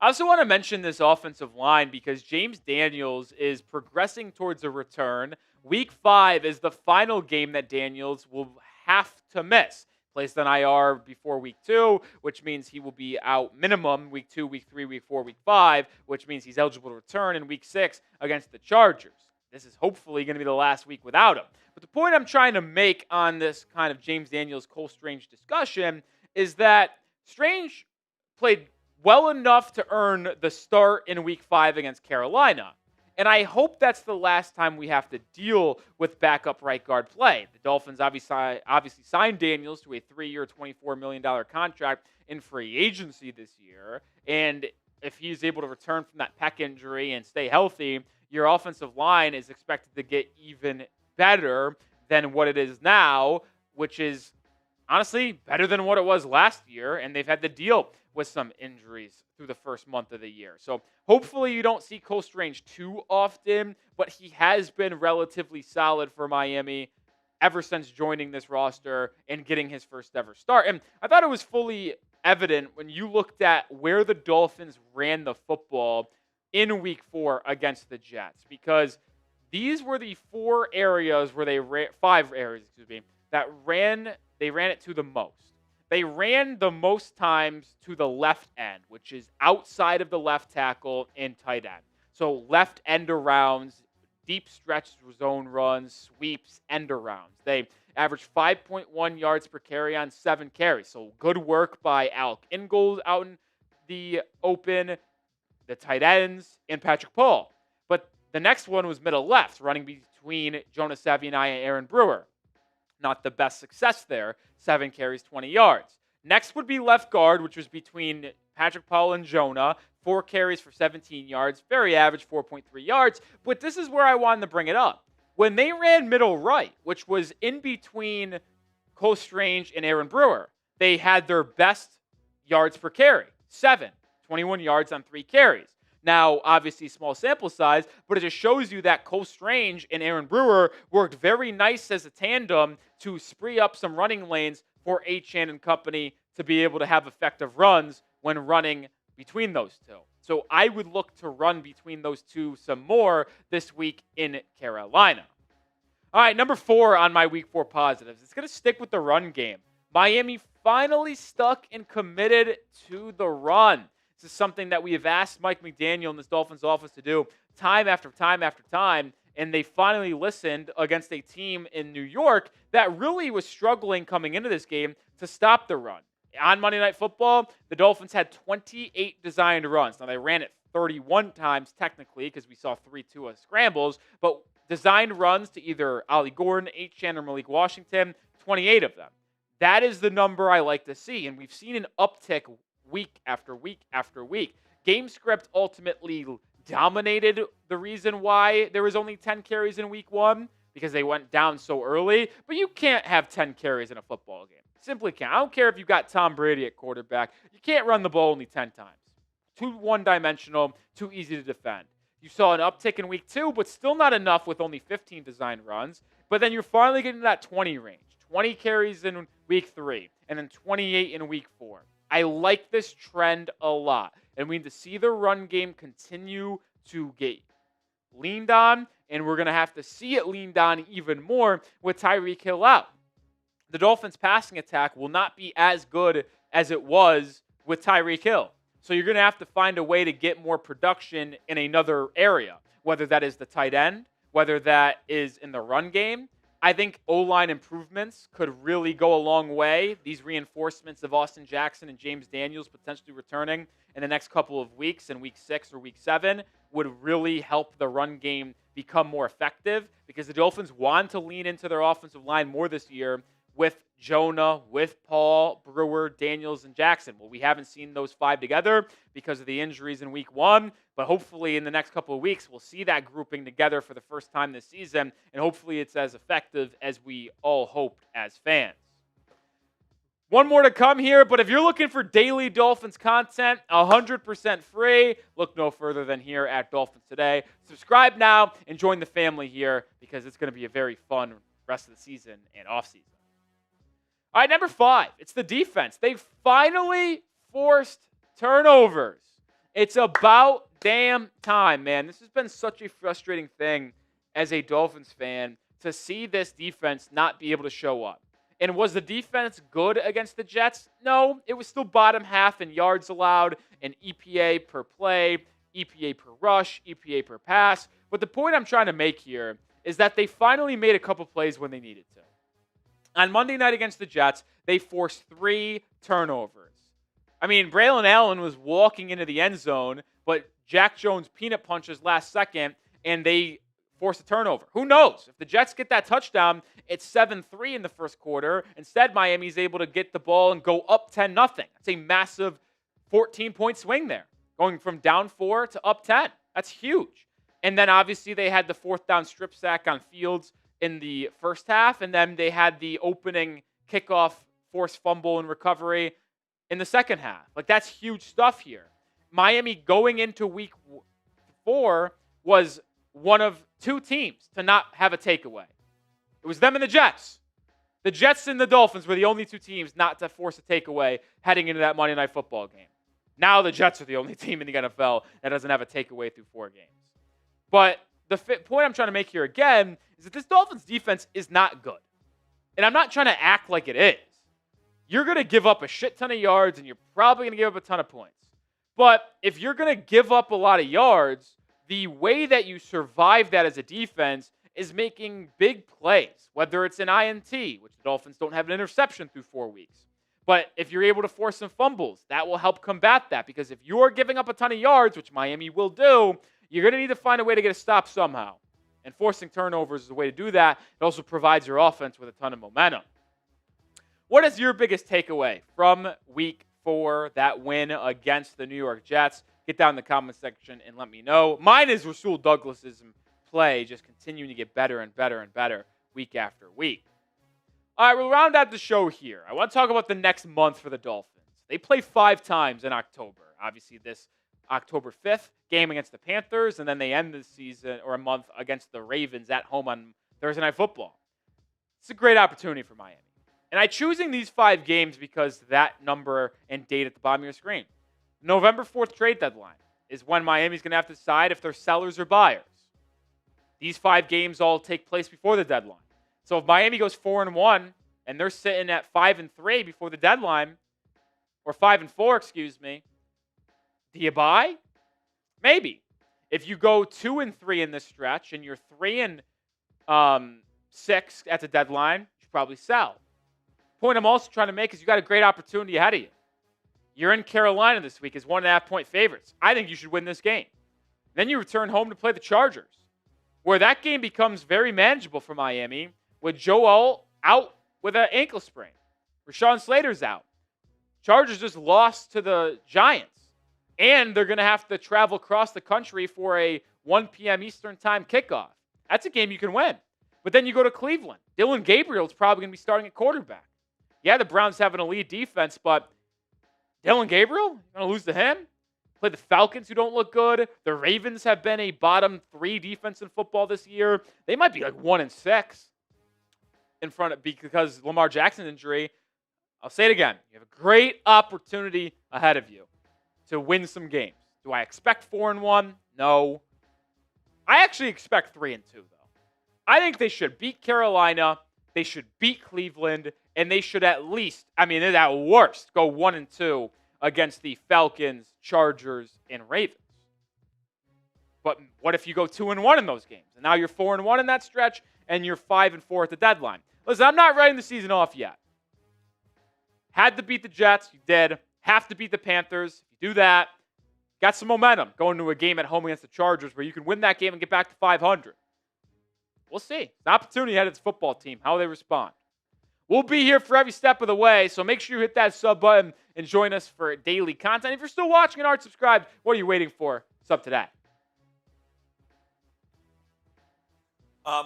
I also want to mention this offensive line because James Daniels is progressing towards a return. Week 5 is the final game that Daniels will have to miss. Placed on IR before Week 2, which means he will be out minimum Week 2, Week 3, Week 4, Week 5, which means he's eligible to return in Week 6 against the Chargers. This is hopefully going to be the last week without him. But the point I'm trying to make on this kind of James Daniels, Cole Strange discussion is that Strange played well enough to earn the start in Week 5 against Carolina. And I hope that's the last time we have to deal with backup right guard play. The Dolphins obviously signed Daniels to a 3-year, $24 million contract in free agency this year. And if he's able to return from that pec injury and stay healthy, your offensive line is expected to get even better than what it is now, which is honestly better than what it was last year. And they've had to deal with some injuries through the first month of the year. So hopefully you don't see Cole Strange too often, but he has been relatively solid for Miami ever since joining this roster and getting his first ever start. And I thought it was fully evident when you looked at where the Dolphins ran the football in Week 4 against the Jets, because these were the 5 areas that they ran it to the most. They ran the most times to the left end, which is outside of the left tackle and tight end. So left end arounds, deep stretch zone runs, sweeps, end arounds. They averaged 5.1 yards per carry on 7 carries. So good work by Alec Ingold out in the open, the tight ends, and Patrick Paul. But the next one was middle left, running between Jonas Savionai and Aaron Brewer. Not the best success there. 7 carries, 20 yards. Next would be left guard, which was between Patrick Paul and Jonah. 4 carries for 17 yards. Very average, 4.3 yards. But this is where I wanted to bring it up. When they ran middle right, which was in between Cole Strange and Aaron Brewer, they had their best yards per carry, 7, 21 yards on 3 carries. Now, obviously, small sample size, but it just shows you that Cole Strange and Aaron Brewer worked very nice as a tandem to spree up some running lanes for Achane and company to be able to have effective runs when running between those two. So I would look to run between those two some more this week in Carolina. All right, number 4 on my week 4 positives. It's going to stick with the run game. Miami finally stuck and committed to the run. This is something that we have asked Mike McDaniel and this Dolphins office to do time after time after time, and they finally listened against a team in New York that really was struggling coming into this game to stop the run. On Monday Night Football, the Dolphins had 28 designed runs. Now, they ran it 31 times technically because we saw 3 Tua scrambles, but designed runs to either Ollie Gordon, Achane, or Malik Washington, 28 of them. That is the number I like to see, and we've seen an uptick week after week after week. Game script ultimately dominated the reason why there was only 10 carries in week 1 because they went down so early, but you can't have 10 carries in a football game. Simply can't. I don't care if you've got Tom Brady at quarterback. You can't run the ball only 10 times. Too one-dimensional, too easy to defend. You saw an uptick in week 2, but still not enough with only 15 designed runs. But then you're finally getting to that 20 range. 20 carries in week 3, and then 28 in week 4. I like this trend a lot. And we need to see the run game continue to get leaned on, and we're going to have to see it leaned on even more with Tyreek Hill out. The Dolphins' passing attack will not be as good as it was with Tyreek Hill. So you're going to have to find a way to get more production in another area, whether that is the tight end, whether that is in the run game. I think O-line improvements could really go a long way. These reinforcements of Austin Jackson and James Daniels potentially returning in the next couple of weeks in week 6 or week 7 would really help the run game become more effective because the Dolphins want to lean into their offensive line more this year with Jonah, with Paul, Brewer, Daniels, and Jackson. Well, we haven't seen those 5 together because of the injuries in week 1, but hopefully in the next couple of weeks, we'll see that grouping together for the first time this season, and hopefully it's as effective as we all hoped as fans. One more to come here, but if you're looking for daily Dolphins content, 100% free, look no further than here at Dolphins Today. Subscribe now and join the family here because it's going to be a very fun rest of the season and offseason. All right, number 5, it's the defense. They finally forced turnovers. It's about damn time, man. This has been such a frustrating thing as a Dolphins fan to see this defense not be able to show up. And was the defense good against the Jets? No, it was still bottom half in yards allowed and EPA per play, EPA per rush, EPA per pass. But the point I'm trying to make here is that they finally made a couple plays when they needed to. On Monday night against the Jets, they forced 3 turnovers. I mean, Braylon Allen was walking into the end zone, but Jack Jones peanut punches last second, and they forced a turnover. Who knows? If the Jets get that touchdown, it's 7-3 in the first quarter. Instead, Miami's able to get the ball and go up 10-0. That's a massive 14-point swing there, going from down 4 to up 10. That's huge. And then, obviously, they had the 4th down strip sack on Fields in the first half, and then they had the opening kickoff forced fumble and recovery in the second half. Like, that's huge stuff here. Miami going into week 4 was one of 2 teams to not have a takeaway. It was them and the Jets. The Jets and the Dolphins were the only 2 teams not to force a takeaway heading into that Monday Night Football game. Now the Jets are the only team in the NFL that doesn't have a takeaway through 4 games. But the point I'm trying to make here again is that this Dolphins defense is not good. And I'm not trying to act like it is. You're going to give up a shit ton of yards and you're probably going to give up a ton of points. But if you're going to give up a lot of yards, the way that you survive that as a defense is making big plays, whether it's an INT, which the Dolphins don't have an interception through 4 weeks. But if you're able to force some fumbles, that will help combat that. Because if you're giving up a ton of yards, which Miami will do, you're going to need to find a way to get a stop somehow. And forcing turnovers is a way to do that. It also provides your offense with a ton of momentum. What is your biggest takeaway from week 4, that win against the New York Jets? Get down in the comment section and let me know. Mine is Rasul Douglas's play just continuing to get better and better and better week after week. All right, we'll round out the show here. I want to talk about the next month for the Dolphins. They play 5 times in October. Obviously, this October 5th game against the Panthers, and then they end the season or a month against the Ravens at home on Thursday Night Football. It's a great opportunity for Miami. And I'm choosing these 5 games because that number and date at the bottom of your screen. November 4th trade deadline is when Miami's going to have to decide if they're sellers or buyers. These 5 games all take place before the deadline. So if Miami goes 4-1 and they're sitting at 5-3 before the deadline, or 5-4, excuse me, do you buy? Maybe. If you go 2-3 in this stretch and you're 3-6 at the deadline, you should probably sell. Point I'm also trying to make is you got a great opportunity ahead of you. You're in Carolina this week as 1.5-point favorites. I think you should win this game. Then you return home to play the Chargers, where that game becomes very manageable for Miami with Joel out with an ankle sprain. Rashawn Slater's out. Chargers just lost to the Giants. And they're going to have to travel across the country for a 1 p.m. Eastern time kickoff. That's a game you can win. But then you go to Cleveland. Dylan Gabriel's probably going to be starting at quarterback. Yeah, the Browns have an elite defense, but Dylan Gabriel? You're going to lose to him? Play the Falcons, who don't look good. The Ravens have been a bottom 3 defense in football this year. They might be like 1-6 in front of because Lamar Jackson's injury. I'll say it again. You have a great opportunity ahead of you to win some games. Do I expect 4-1? No. I actually expect 3-2, though. I think they should beat Carolina, they should beat Cleveland, and they should at least, at worst, go 1-2 against the Falcons, Chargers, and Ravens. But what if you go 2-1 in those games? And now you're 4-1 in that stretch, and you're 5-4 at the deadline. Listen, I'm not writing the season off yet. Had to beat the Jets, you did. Have to beat the Panthers. If you do that, got some momentum going to a game at home against the Chargers where you can win that game and get back to 500. We'll see. It's an opportunity ahead of this football team, how they respond. We'll be here for every step of the way, so make sure you hit that sub button and join us for daily content. If you're still watching and aren't subscribed, what are you waiting for? Sub today.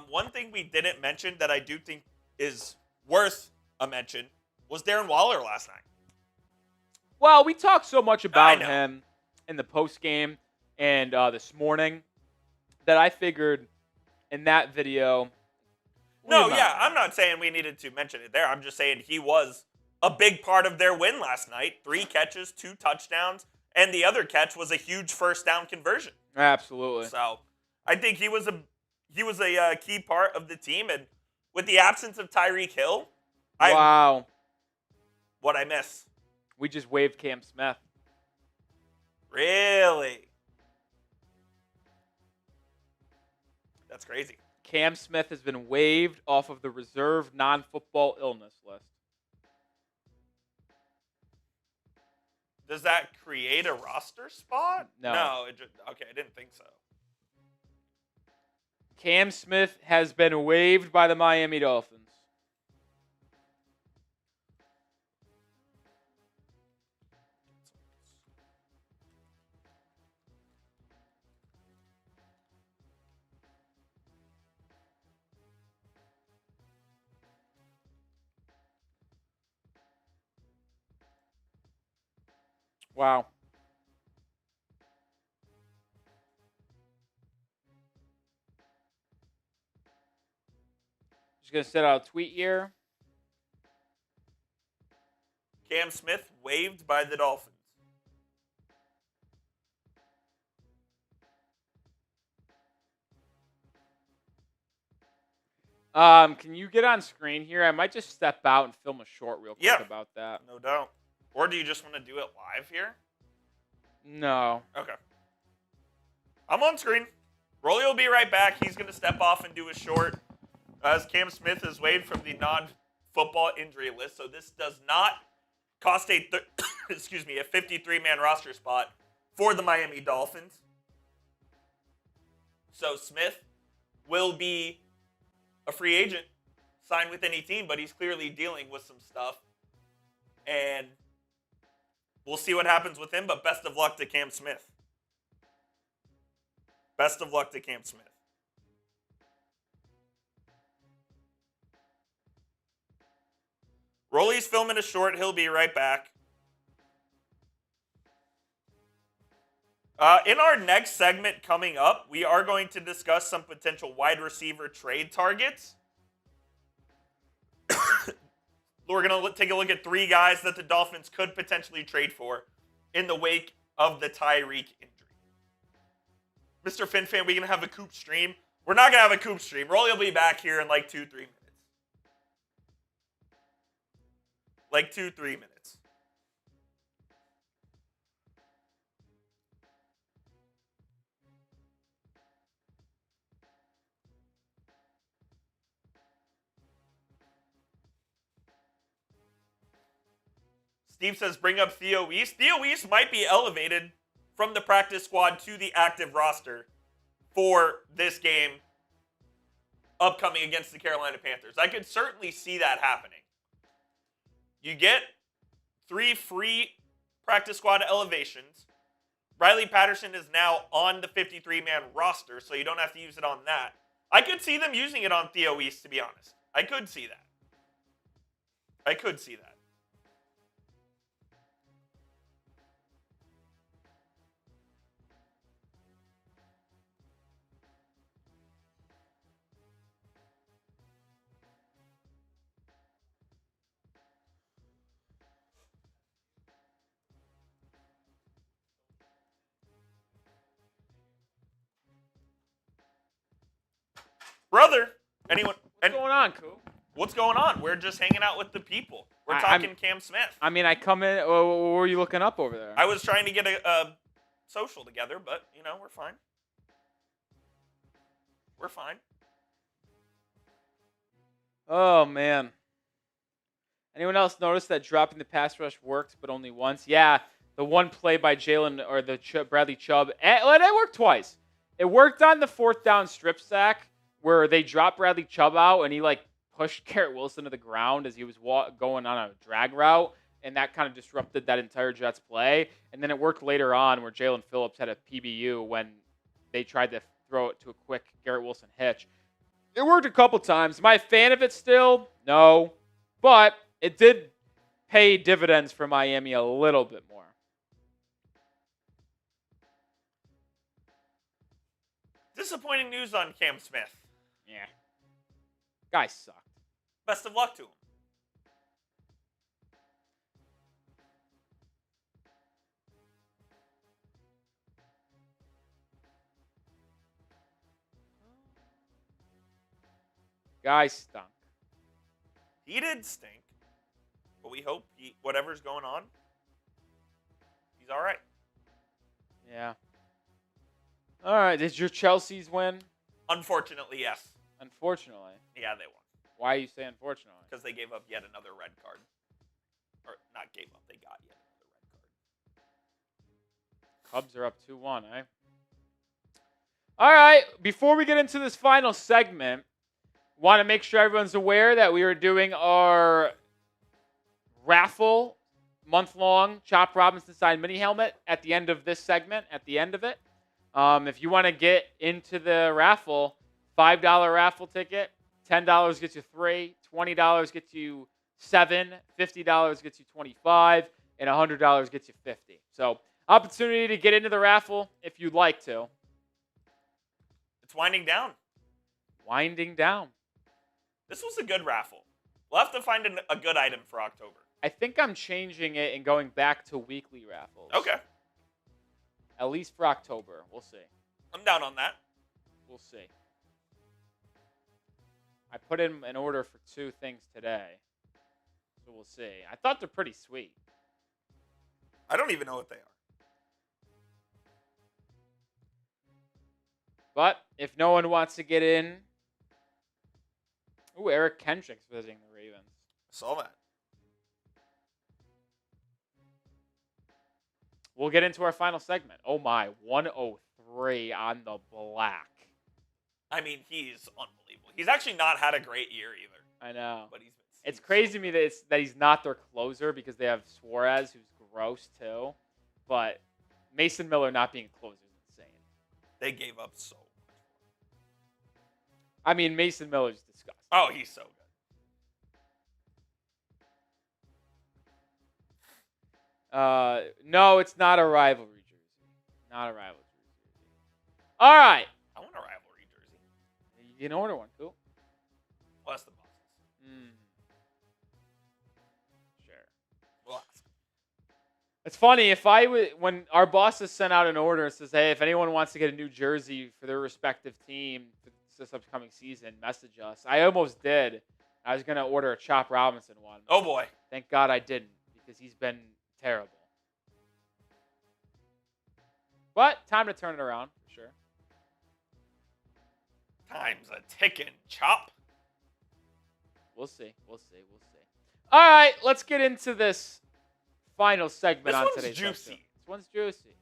One thing we didn't mention that I do think is worth a mention was Darren Waller last night. Well, we talked so much about him in the postgame and this morning that I figured in that video. I'm not saying we needed to mention it there. I'm just saying he was a big part of their win last night. 3 catches, 2 touchdowns, and the other catch was a huge first down conversion. Absolutely. So I think he was a key part of the team, and with the absence of Tyreek Hill, wow. What'd I miss? We just waived Cam Smith. Really? That's crazy. Cam Smith has been waived off of the reserve non-football illness list. Does that create a roster spot? No. Okay, I didn't think so. Cam Smith has been waived by the Miami Dolphins. Wow. Just going to set out a tweet here. Cam Smith waived by the Dolphins. Can you get on screen here? I might just step out and film a short real quick about that. No doubt. Or do you just want to do it live here? No. Okay. I'm on screen. Rolly will be right back. He's going to step off and do a short as Cam Smith is waived from the non-football injury list. So this does not cost a 53-man roster spot for the Miami Dolphins. So Smith will be a free agent, signed with any team, but he's clearly dealing with some stuff. And we'll see what happens with him, but best of luck to Cam Smith. Best of luck to Cam Smith. Rolly's filming a short. He'll be right back. In our next segment coming up, we are going to discuss some potential wide receiver trade targets. We're going to take a look at 3 guys that the Dolphins could potentially trade for in the wake of the Tyreek injury. Mr. FinFan, we going to have a Coop stream? We're not going to have a Coop stream. Rolly will be back here in like 2-3 minutes. Like 2-3 minutes. Steve says bring up Theo Weiss. Theo Weiss might be elevated from the practice squad to the active roster for this game upcoming against the Carolina Panthers. I could certainly see that happening. You get 3 free practice squad elevations. Riley Patterson is now on the 53-man roster, so you don't have to use it on that. I could see them using it on Theo Weiss, to be honest. I could see that. Brother, anyone? What's going on, Coop? What's going on? We're just hanging out with the people. We're talking Cam Smith. I mean, I come in. What were you looking up over there? I was trying to get a social together, but, we're fine. We're fine. Oh, man. Anyone else notice that dropping the pass rush worked, but only once? Yeah, the one play by Jalen or the Bradley Chubb. It worked twice. It worked on the 4th down strip sack where they dropped Bradley Chubb out and he pushed Garrett Wilson to the ground as he was going on a drag route, and that kind of disrupted that entire Jets play. And then it worked later on where Jalen Phillips had a PBU when they tried to throw it to a quick Garrett Wilson hitch. It worked a couple times. Am I a fan of it still? No. But it did pay dividends for Miami a little bit more. Disappointing news on Cam Smith. Yeah. Guy sucked. Best of luck to him. Guy stunk. He did stink. But we hope whatever's going on, he's all right. Yeah. All right. Did your Chelsea's win? Unfortunately, yes. Unfortunately. Yeah, they won. Why you say unfortunately? Because they gave up yet another red card. Or not gave up, they got yet another red card. Cubs are up 2-1, eh? All right. Before we get into this final segment, want to make sure everyone's aware that we are doing our raffle month-long Chop Robinson signed mini helmet at the end of this segment, at the end of it. If you want to get into the raffle, $5 raffle ticket, $10 gets you 3, $20 gets you 7, $50 gets you 25, and $100 gets you 50. So, opportunity to get into the raffle if you'd like to. It's winding down. Winding down. This was a good raffle. We'll have to find a good item for October. I think I'm changing it and going back to weekly raffles. Okay. At least for October. We'll see. I'm down on that. We'll see. I put in an order for 2 things today. So we'll see. I thought they're pretty sweet. I don't even know what they are. But if no one wants to get in. Ooh, Eric Kendrick's visiting the Ravens. Saw that. We'll get into our final segment. Oh my, 103 on the black. I mean, he's unbelievable. He's actually not had a great year either. I know. But it's crazy to me that he's not their closer because they have Suarez, who's gross too. But Mason Miller not being a closer is insane. They gave up so much. I mean, Mason Miller's disgusting. Oh, he's so good. No, it's not a rivalry jersey. Not a rivalry jersey. All right. I want a rivalry jersey. You can order one. Cool. Well, that's the bosses. Sure. We'll ask. It's funny when our bosses sent out an order and says, "Hey, if anyone wants to get a new jersey for their respective team for this upcoming season, message us." I almost did. I was gonna order a Chop Robinson one. Oh boy. Thank God I didn't, because he's been terrible. But time to turn it around for sure. Time's a ticking, Chop. We'll see. We'll see. We'll see. All right, let's get into this final segment on today's juicy. episode. This one's juicy.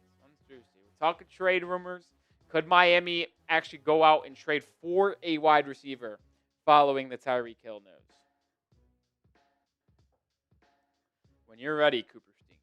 We're talking trade rumors. Could Miami actually go out and trade for a wide receiver following the Tyreek Hill news? When you're ready, Cooperstein.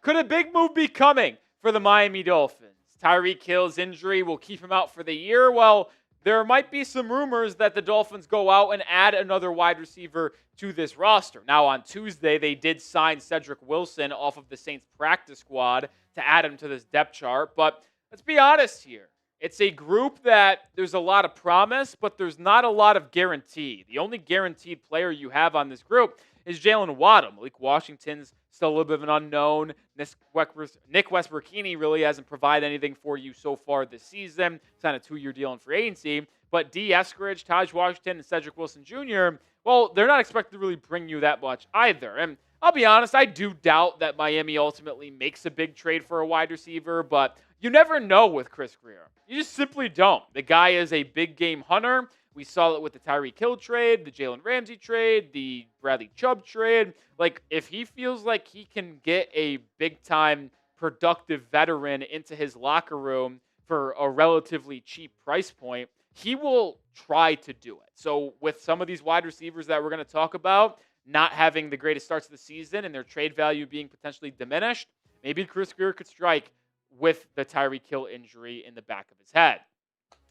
Could a big move be coming for the Miami Dolphins? Tyreek Hill's injury will keep him out for the year. Well, there might be some rumors that the Dolphins go out and add another wide receiver to this roster. Now, on Tuesday, they did sign Cedric Wilson off of the Saints practice squad to add him to this depth chart. But let's be honest here. It's a group that there's a lot of promise, but there's not a lot of guarantee. The only guaranteed player you have on this group is Jalen Waddle. Malik Washington's still a little bit of an unknown. Nick Westbrook-Ikhine really hasn't provided anything for you so far this season. Signed a 2-year deal in free agency. But D. Eskridge, Taj Washington, and Cedric Wilson Jr., well, they're not expected to really bring you that much either. And I'll be honest, I do doubt that Miami ultimately makes a big trade for a wide receiver, but you never know with Chris Grier. You just simply don't. The guy is a big game hunter. We saw it with the Tyreek Hill trade, the Jalen Ramsey trade, the Bradley Chubb trade. Like, if he feels like he can get a big-time productive veteran into his locker room for a relatively cheap price point, he will try to do it. So with some of these wide receivers that we're going to talk about not having the greatest starts of the season and their trade value being potentially diminished, maybe Chris Grier could strike with the Tyreek Hill injury in the back of his head.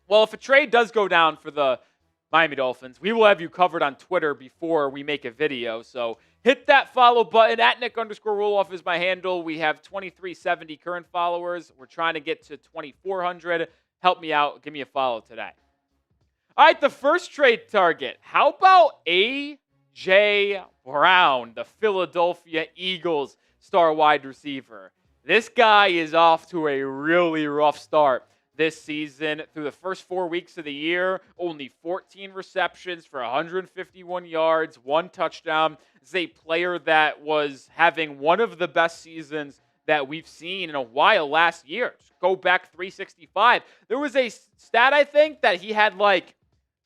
Well, if a trade does go down for the Miami Dolphins, we will have you covered on Twitter before we make a video. So hit that follow button. At Nick_Roloff is my handle. We have 2,370 current followers. We're trying to get to 2,400. Help me out. Give me a follow today. All right, the first trade target. How about A.J. Brown, the Philadelphia Eagles star wide receiver? This guy is off to a really rough start this season. Through the first 4 weeks of the year, only 14 receptions for 151 yards, 1 touchdown. This is a player that was having one of the best seasons that we've seen in a while last year. Just go back 365. There was a stat, I think, that he had like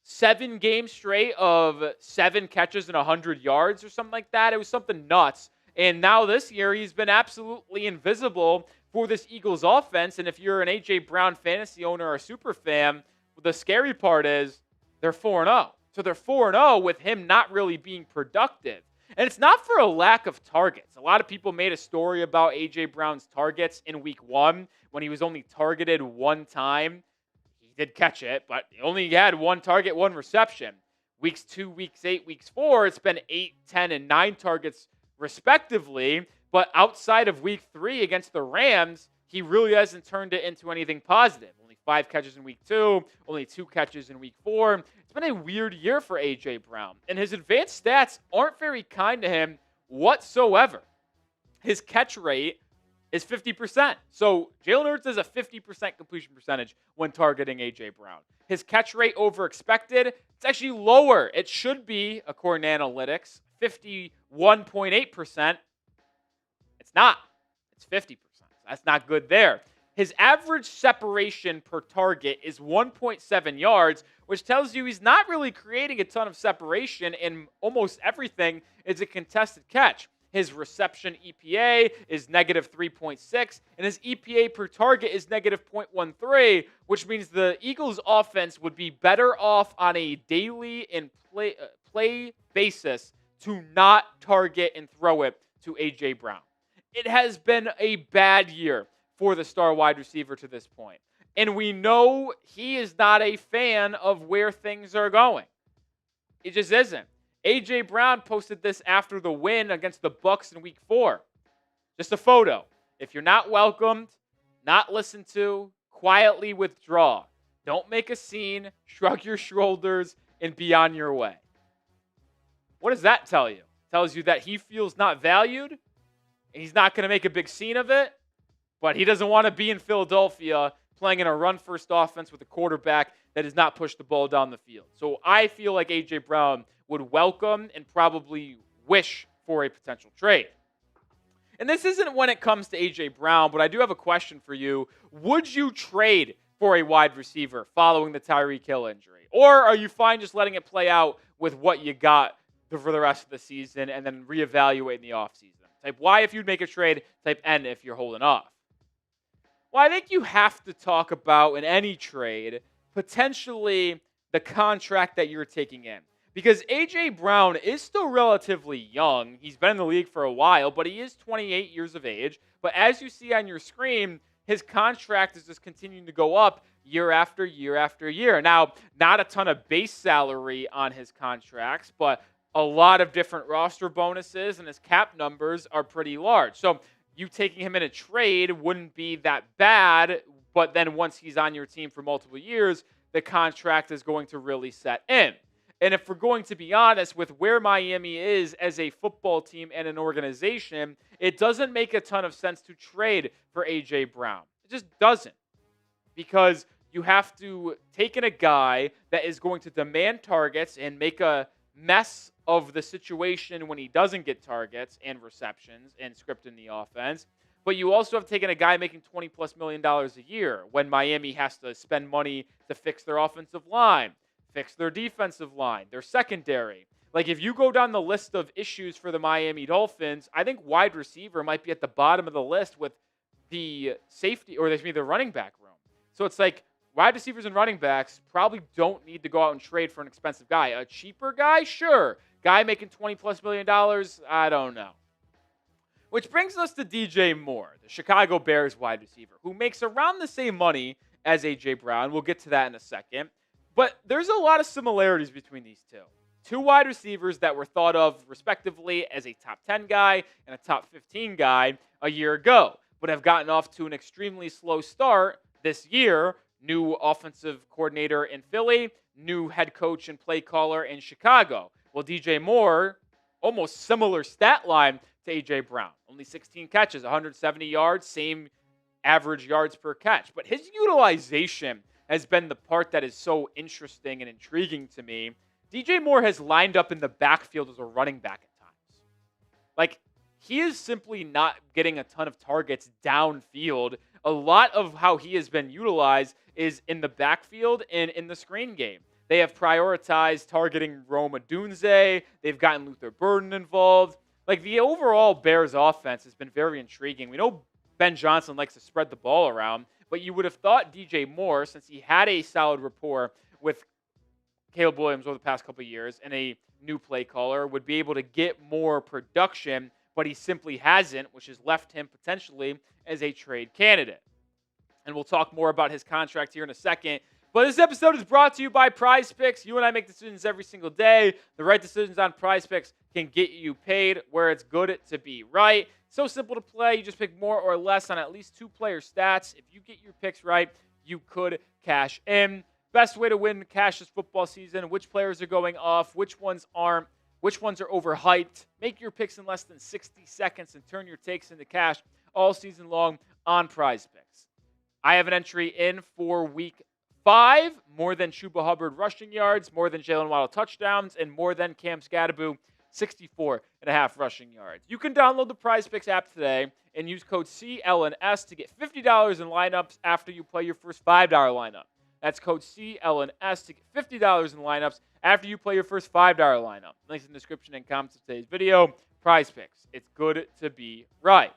7 games straight of 7 catches and 100 yards or something like that. It was something nuts. And now this year, he's been absolutely invisible for this Eagles offense. And if you're an A.J. Brown fantasy owner or super fan, the scary part is they're 4-0. So they're 4-0 with him not really being productive. And it's not for a lack of targets. A lot of people made a story about A.J. Brown's targets in week 1 when he was only targeted 1 time. He did catch it, but he only had 1 target, 1 reception. Weeks 2, weeks 8, weeks 4, it's been 8, 10, and 9 targets respectively. But outside of week 3 against the Rams, he really hasn't turned it into anything positive. Only 5 catches in week 2, only 2 catches in week 4. It's been a weird year for A.J. Brown. And his advanced stats aren't very kind to him whatsoever. His catch rate is 50%. So Jalen Hurts has a 50% completion percentage when targeting A.J. Brown. His catch rate over expected, it's actually lower. It should be, according to analytics, 51.8%. It's not. It's 50%. That's not good there. His average separation per target is 1.7 yards, which tells you he's not really creating a ton of separation, and almost everything is a contested catch. His reception EPA is negative 3.6, and his EPA per target is negative 0.13, which means the Eagles' offense would be better off on a daily and play basis to not target and throw it to A.J. Brown. It has been a bad year for the star wide receiver to this point. And we know he is not a fan of where things are going. It just isn't. A.J. Brown posted this after the win against the Bucs in Week 4. Just a photo. If you're not welcomed, not listened to, quietly withdraw. Don't make a scene, shrug your shoulders, and be on your way. What does that tell you? It tells you that he feels not valued, and he's not going to make a big scene of it, but he doesn't want to be in Philadelphia playing in a run-first offense with a quarterback that does not push the ball down the field. So I feel like A.J. Brown would welcome and probably wish for a potential trade. And this isn't when it comes to A.J. Brown, but I do have a question for you. Would you trade for a wide receiver following the Tyreek Hill injury? Or are you fine just letting it play out with what you got for the rest of the season and then reevaluate in the offseason? Type Y if you'd make a trade, type N if you're holding off. Well, I think you have to talk about, in any trade, potentially the contract that you're taking in. Because A.J. Brown is still relatively young. He's been in the league for a while, but he is 28 years of age. But as you see on your screen, his contract is just continuing to go up year after year after year. Now, not a ton of base salary on his contracts, but a lot of different roster bonuses, and his cap numbers are pretty large. So you taking him in a trade wouldn't be that bad, but then once he's on your team for multiple years, the contract is going to really set in. And if we're going to be honest with where Miami is as a football team and an organization, it doesn't make a ton of sense to trade for A.J. Brown. It just doesn't. Because you have to take in a guy that is going to demand targets and make a mess of the situation when he doesn't get targets and receptions and scripting the offense. But you also have taken a guy making $20+ million a year when Miami has to spend money to fix their offensive line, fix their defensive line, their secondary. Like, if you go down the list of issues for the Miami Dolphins, I think wide receiver might be at the bottom of the list with the safety, or the running back room. So it's like, wide receivers and running backs probably don't need to go out and trade for an expensive guy. A cheaper guy? Sure. Guy making $20+ million? I don't know. Which brings us to DJ Moore, the Chicago Bears wide receiver, who makes around the same money as A.J. Brown. We'll get to that in a second. But there's a lot of similarities between these two. Two wide receivers that were thought of respectively as a top 10 guy and a top 15 guy a year ago, but have gotten off to an extremely slow start this year. New offensive coordinator in Philly, new head coach and play caller in Chicago. Well, DJ Moore, almost similar stat line to A.J. Brown. Only 16 catches, 170 yards, same average yards per catch. But his utilization has been the part that is so interesting and intriguing to me. DJ Moore has lined up in the backfield as a running back at times. Like, he is simply not getting a ton of targets downfield. A lot of how he has been utilized is in the backfield and in the screen game. They have prioritized targeting Rome Odunze. They've gotten Luther Burden involved. Like, the overall Bears offense has been very intriguing. We know Ben Johnson likes to spread the ball around, but you would have thought DJ Moore, since he had a solid rapport with Caleb Williams over the past couple of years and a new play caller, would be able to get more production, but he simply hasn't, which has left him potentially as a trade candidate. And we'll talk more about his contract here in a second. But this episode is brought to you by Prize Picks. You and I make decisions every single day. The right decisions on Prize Picks can get you paid where it's good to be right. So simple to play. You just pick more or less on at least 2 player stats. If you get your picks right, you could cash in. Best way to win cash this football season. Which players are going off, which ones aren't, which ones are overhyped. Make your picks in less than 60 seconds and turn your takes into cash all season long on Prize Picks. I have an entry in for week 5, more than Chuba Hubbard rushing yards, more than Jalen Waddle touchdowns, and more than Cam Scatterbo 64.5 rushing yards. You can download the Prize Picks app today and use code CLNS to get $50 in lineups after you play your first $5 lineup. That's code CLNS to get $50 in lineups after you play your first $5 lineup. Links in the description and comments of today's video. Prize Picks. It's good to be right.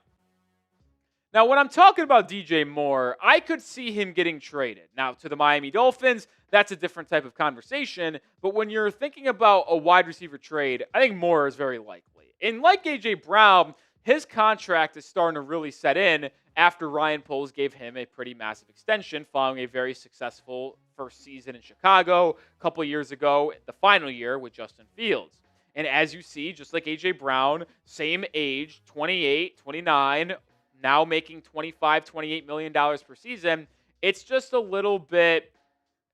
Now, when I'm talking about DJ Moore, I could see him getting traded. Now, to the Miami Dolphins, that's a different type of conversation. But when you're thinking about a wide receiver trade, I think Moore is very likely. And like A.J. Brown, his contract is starting to really set in after Ryan Poles gave him a pretty massive extension following a very successful first season in Chicago, a couple years ago, the final year with Justin Fields. And as you see, just like A.J. Brown, same age, 28, 29, now making $25, $28 million per season, it's just a little bit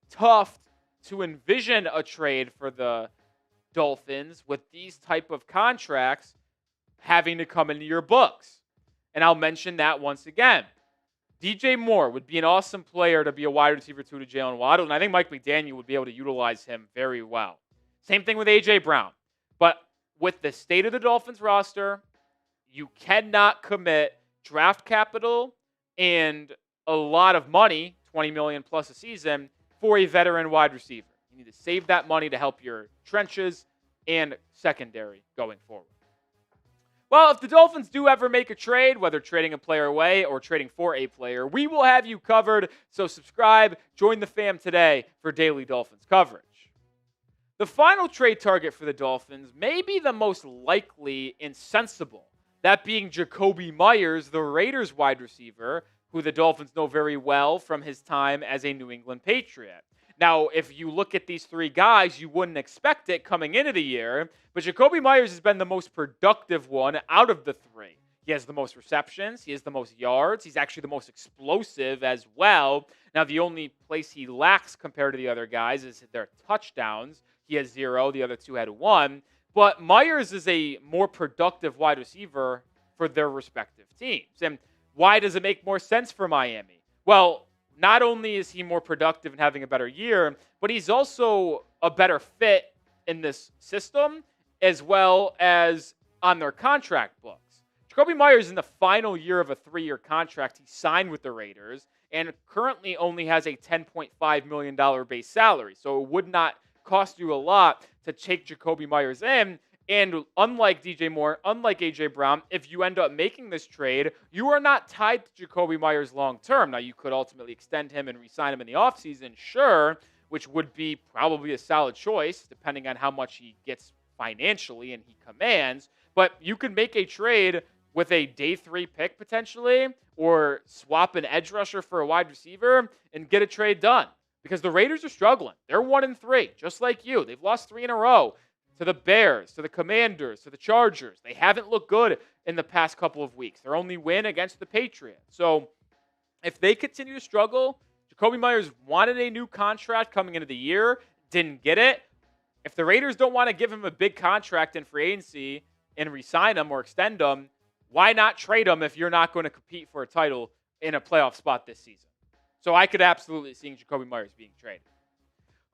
tough to envision a trade for the Dolphins with these type of contracts having to come into your books. And I'll mention that once again. DJ Moore would be an awesome player to be a wide receiver to Jalen Waddle, and I think Mike McDaniel would be able to utilize him very well. Same thing with A.J. Brown. But with the state of the Dolphins roster, you cannot commit draft capital and a lot of money, $20 million plus a season, for a veteran wide receiver. You need to save that money to help your trenches and secondary going forward. Well, if the Dolphins do ever make a trade, whether trading a player away or trading for a player, we will have you covered. So subscribe, join the fam today for daily Dolphins coverage. The final trade target for the Dolphins may be the most likely and sensible, that being Jakobi Meyers, the Raiders wide receiver, who the Dolphins know very well from his time as a New England Patriot. Now, if you look at these three guys, you wouldn't expect it coming into the year, but Jakobi Meyers has been the most productive one out of the three. He has the most receptions. He has the most yards. He's actually the most explosive as well. Now, the only place he lacks compared to the other guys is their touchdowns. He has 0. The other two had 1. But Meyers is a more productive wide receiver for their respective teams. And why does it make more sense for Miami? Well, not only is he more productive and having a better year, but he's also a better fit in this system as well as on their contract books. Jakobi Meyers in the final year of a 3-year contract he signed with the Raiders and currently only has a $10.5 million base salary. So it would not cost you a lot to take Jakobi Meyers in. And unlike DJ Moore, unlike A.J. Brown, if you end up making this trade, you are not tied to Jakobi Meyers long term. Now, you could ultimately extend him and re-sign him in the offseason, sure, which would be probably a solid choice, depending on how much he gets financially and he commands. But you could make a trade with a day 3 pick potentially, or swap an edge rusher for a wide receiver and get a trade done. Because the Raiders are struggling. They're 1-3, just like you. They've lost 3 in a row. To the Bears, to the Commanders, to the Chargers. They haven't looked good in the past couple of weeks. Their only win against the Patriots. So if they continue to struggle, Jakobi Meyers wanted a new contract coming into the year, didn't get it. If the Raiders don't want to give him a big contract in free agency and re-sign him or extend him, why not trade him if you're not going to compete for a title in a playoff spot this season? So I could absolutely see Jakobi Meyers being traded.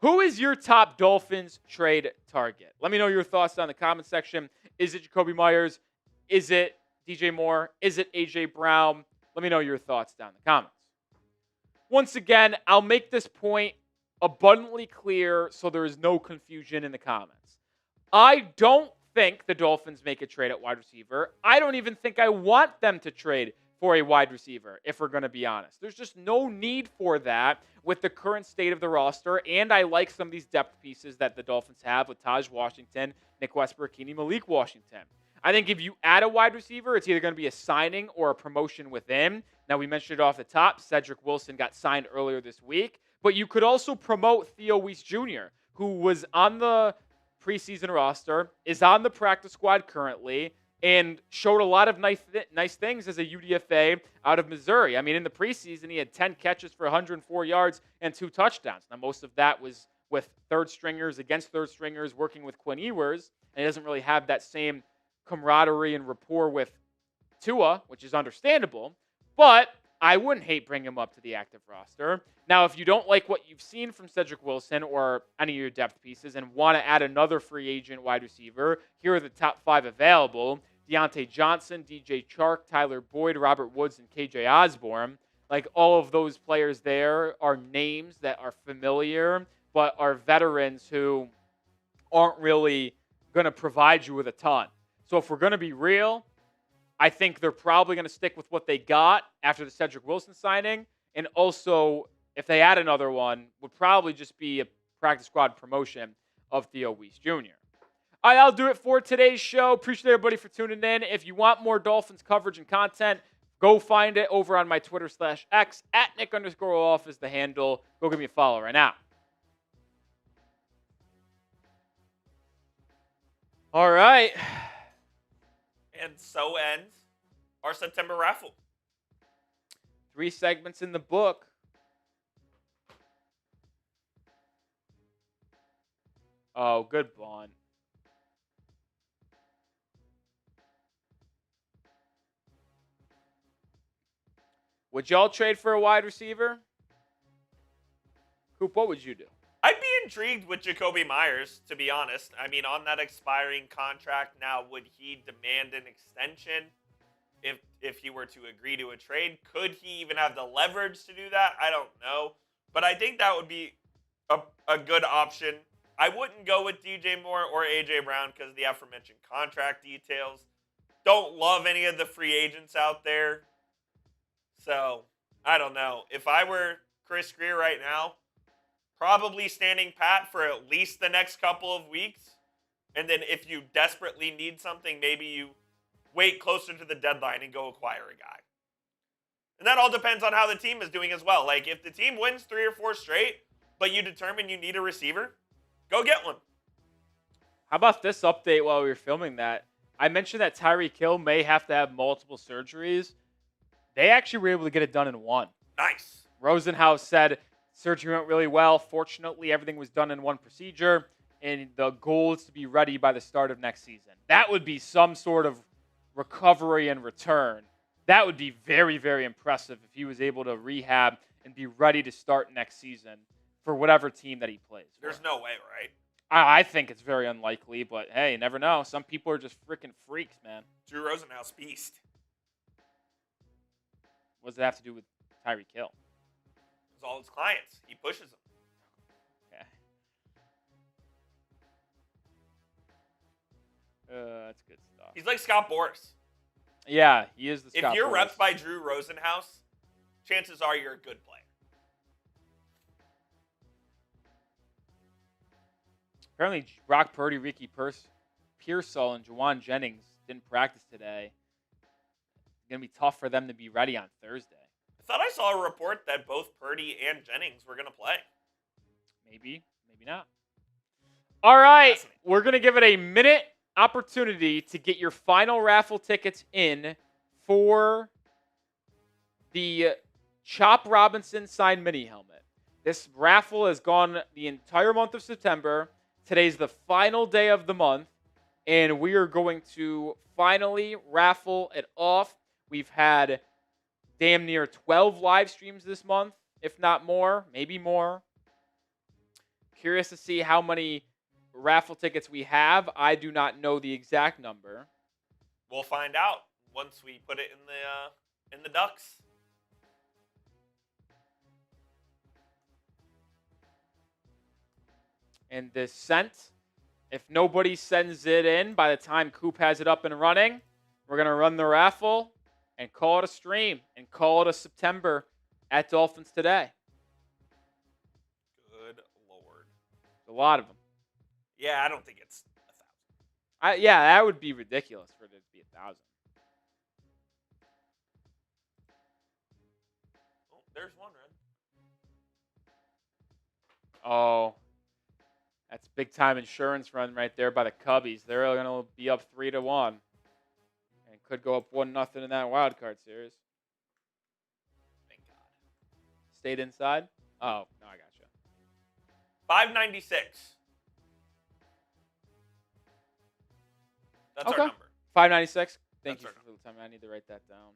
Who is your top Dolphins trade target? Let me know your thoughts down in the comment section. Is it Jakobi Meyers? Is it DJ Moore? Is it A.J. Brown? Let me know your thoughts down in the comments. Once again, I'll make this point abundantly clear so there is no confusion in the comments. I don't think the Dolphins make a trade at wide receiver. I don't even think I want them to trade for a wide receiver, if we're going to be honest. There's just no need for that with the current state of the roster, and I like some of these depth pieces that the Dolphins have with Taj Washington, Nick Westbrook-Ikini, Malik Washington. I think if you add a wide receiver, it's either going to be a signing or a promotion within. Now, we mentioned it off the top. Cedric Wilson got signed earlier this week, but you could also promote Theo Weiss Jr., who was on the preseason roster, is on the practice squad currently, and showed a lot of nice things as a UDFA out of Missouri. I mean, in the preseason, he had 10 catches for 104 yards and 2 touchdowns. Now, most of that was with third stringers against third stringers working with Quinn Ewers, and he doesn't really have that same camaraderie and rapport with Tua, which is understandable, but I wouldn't hate bringing him up to the active roster. Now, if you don't like what you've seen from Cedric Wilson or any of your depth pieces and want to add another free agent wide receiver, here are the top 5 available. Deontay Johnson, DJ Chark, Tyler Boyd, Robert Woods, and KJ Osborne. Like, all of those players there are names that are familiar, but are veterans who aren't really going to provide you with a ton. So if we're going to be real, I think they're probably going to stick with what they got after the Cedric Wilson signing. And also, if they add another one, would probably just be a practice squad promotion of Theo Weiss Jr. All right, I'll do it for today's show. Appreciate everybody for tuning in. If you want more Dolphins coverage and content, Go find it over on my Twitter/X at Nick_Off is the handle. Go give me a follow right now. All right. And so ends our September raffle. 3 segments in the book. Oh, good bunt. Would y'all trade for a wide receiver? Coop, what would you do? I'd be intrigued with Jakobi Meyers, to be honest. I mean, on that expiring contract now, would he demand an extension if he were to agree to a trade? Could he even have the leverage to do that? I don't know. But I think that would be a good option. I wouldn't go with DJ Moore or AJ Brown because of the aforementioned contract details. Don't love any of the free agents out there. So, I don't know. If I were Chris Greer right now, probably standing pat for at least the next couple of weeks. And then if you desperately need something, maybe you wait closer to the deadline and go acquire a guy. And that all depends on how the team is doing as well. Like, if the team wins 3 or 4 straight, but you determine you need a receiver, go get one. How about this update while we were filming that? I mentioned that Tyreek Hill may have to have multiple surgeries. They actually were able to get it done in one. Nice. Rosenhaus said surgery went really well. Fortunately, everything was done in one procedure, and the goal is to be ready by the start of next season. That would be some sort of recovery and return. That would be very, very impressive if he was able to rehab and be ready to start next season for whatever team that he plays for. There's no way, right? I think it's very unlikely, but hey, you never know. Some people are just freaking freaks, man. Drew Rosenhaus, beast. What does it have to do with Tyreek Hill? It's all his clients. He pushes them. Okay. That's good stuff. He's like Scott Boras. Yeah, he is the Scott If you're Boras. repped by Drew Rosenhaus, chances are you're a good player. Apparently, Brock Purdy, Ricky Pearsall, and Juwan Jennings didn't practice today. It's going to be tough for them to be ready on Thursday. I thought I saw a report that both Purdy and Jennings were going to play. Maybe, maybe not. All right, we're going to give it a minute opportunity to get your final raffle tickets in for the Chop Robinson signed mini helmet. This raffle has gone the entire month of September. Today's the final day of the month, and we are going to finally raffle it off. We've had damn near 12 live streams this month, if not more, maybe more. Curious to see how many raffle tickets we have. I do not know the exact number. We'll find out once we put it in the ducks. And the sent, if nobody sends it in by the time Coop has it up and running, we're going to run the raffle and call it a stream and call it a September at Dolphins Today. Good Lord. A lot of them. Yeah, I don't think it's 1,000. Yeah, that would be ridiculous for it to be 1,000. Oh, there's one, Red. Oh, that's big time insurance run right there by the Cubbies. They're going to be up 3-1 and could go up 1-0 in that wild card series. Thank God. Stayed inside? Oh, no, I gotcha. 596. That's Okay. our number. 596. Thank That's you for the time. I need to write that down.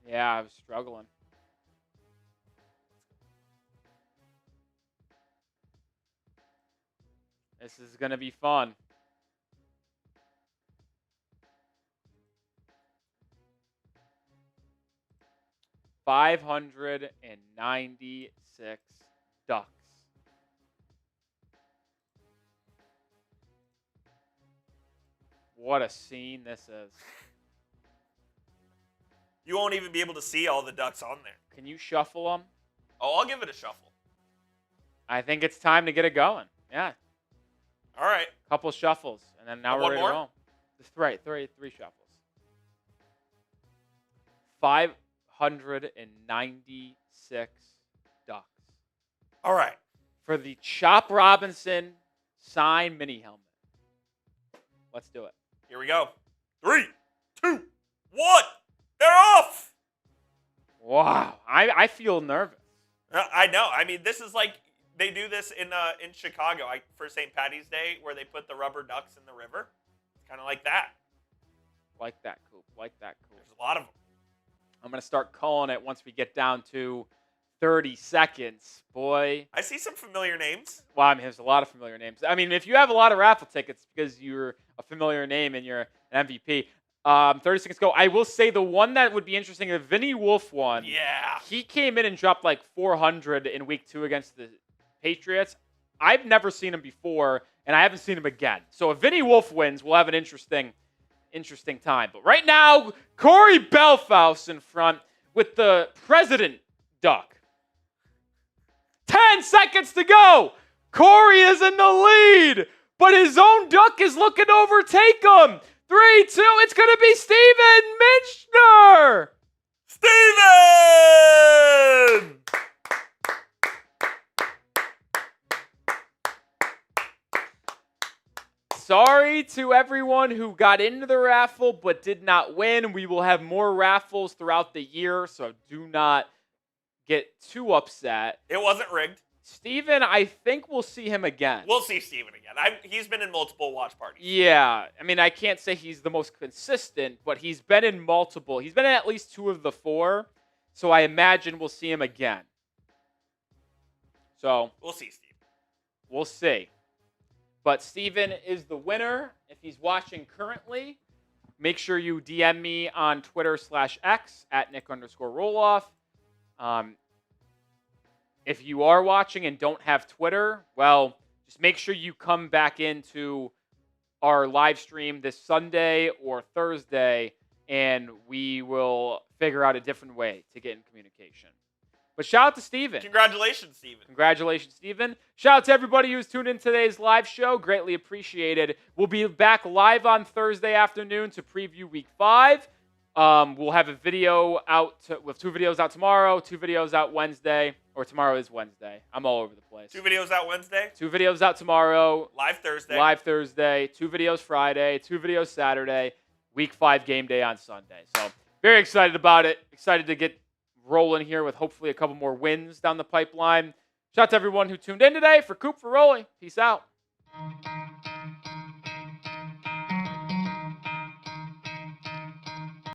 Yeah, I was struggling. This is going to be fun. $596 ducks. What a scene this is. You won't even be able to see all the ducks on there. Can you shuffle them? Oh, I'll give it a shuffle. I think it's time to get it going. Yeah. All right. Couple shuffles, and then now we're ready to roll. Just three shuffles. 596 ducks. All right. For the Chop Robinson signed mini helmet. Let's do it. Here we go. 3, 2, 1. They're off. Wow. I feel nervous. I know. I mean, this is like they do this in Chicago for St. Patty's Day where they put the rubber ducks in the river. It's kind of like that. Like that, Coop. Like that, Coop. There's a lot of them. I'm going to start calling it once we get down to 30 seconds. Boy. I see some familiar names. Well, I mean, there's a lot of familiar names. I mean, if you have a lot of raffle tickets because you're a familiar name and you're an MVP, 30 seconds go. I will say the one that would be interesting, the Vinny Wolf one. Yeah. He came in and dropped like 400 in week 2 against the Patriots. I've never seen him before, and I haven't seen him again. So if Vinny Wolf wins, we'll have an interesting time. But right now, Corey Belfaus in front with the President Duck. 10 seconds to go. Corey is in the lead, but his own duck is looking to overtake him. 3, 2, it's going to be Steven Minchner. Steven! Sorry to everyone who got into the raffle but did not win. We will have more raffles throughout the year, so do not get too upset. It wasn't rigged. Steven, I think we'll see him again. We'll see Steven again. He's been in multiple watch parties. Yeah. I mean, I can't say he's the most consistent, but he's been in multiple. He's been in at least 2 of the 4, so I imagine we'll see him again. So we'll see Steven. We'll see. But Steven is the winner. If he's watching currently, make sure you DM me on Twitter/X at Nick_Roloff. If you are watching and don't have Twitter, well, just make sure you come back into our live stream this Sunday or Thursday, and we will figure out a different way to get in communication. But shout out to Steven. Congratulations, Steven. Congratulations, Steven. Shout out to everybody who's tuned in today's live show. Greatly appreciated. We'll be back live on Thursday afternoon to preview Week 5. We'll have a video out with 2 videos out tomorrow, 2 videos out Wednesday, or tomorrow is Wednesday. I'm all over the place. 2 videos out Wednesday. 2 videos out tomorrow. Live Thursday. 2 videos Friday. 2 videos Saturday. Week 5 game day on Sunday. So very excited about it. Excited to get rolling here with hopefully a couple more wins down the pipeline. Shout out to everyone who tuned in today. For Coop, for Rolly. Peace out.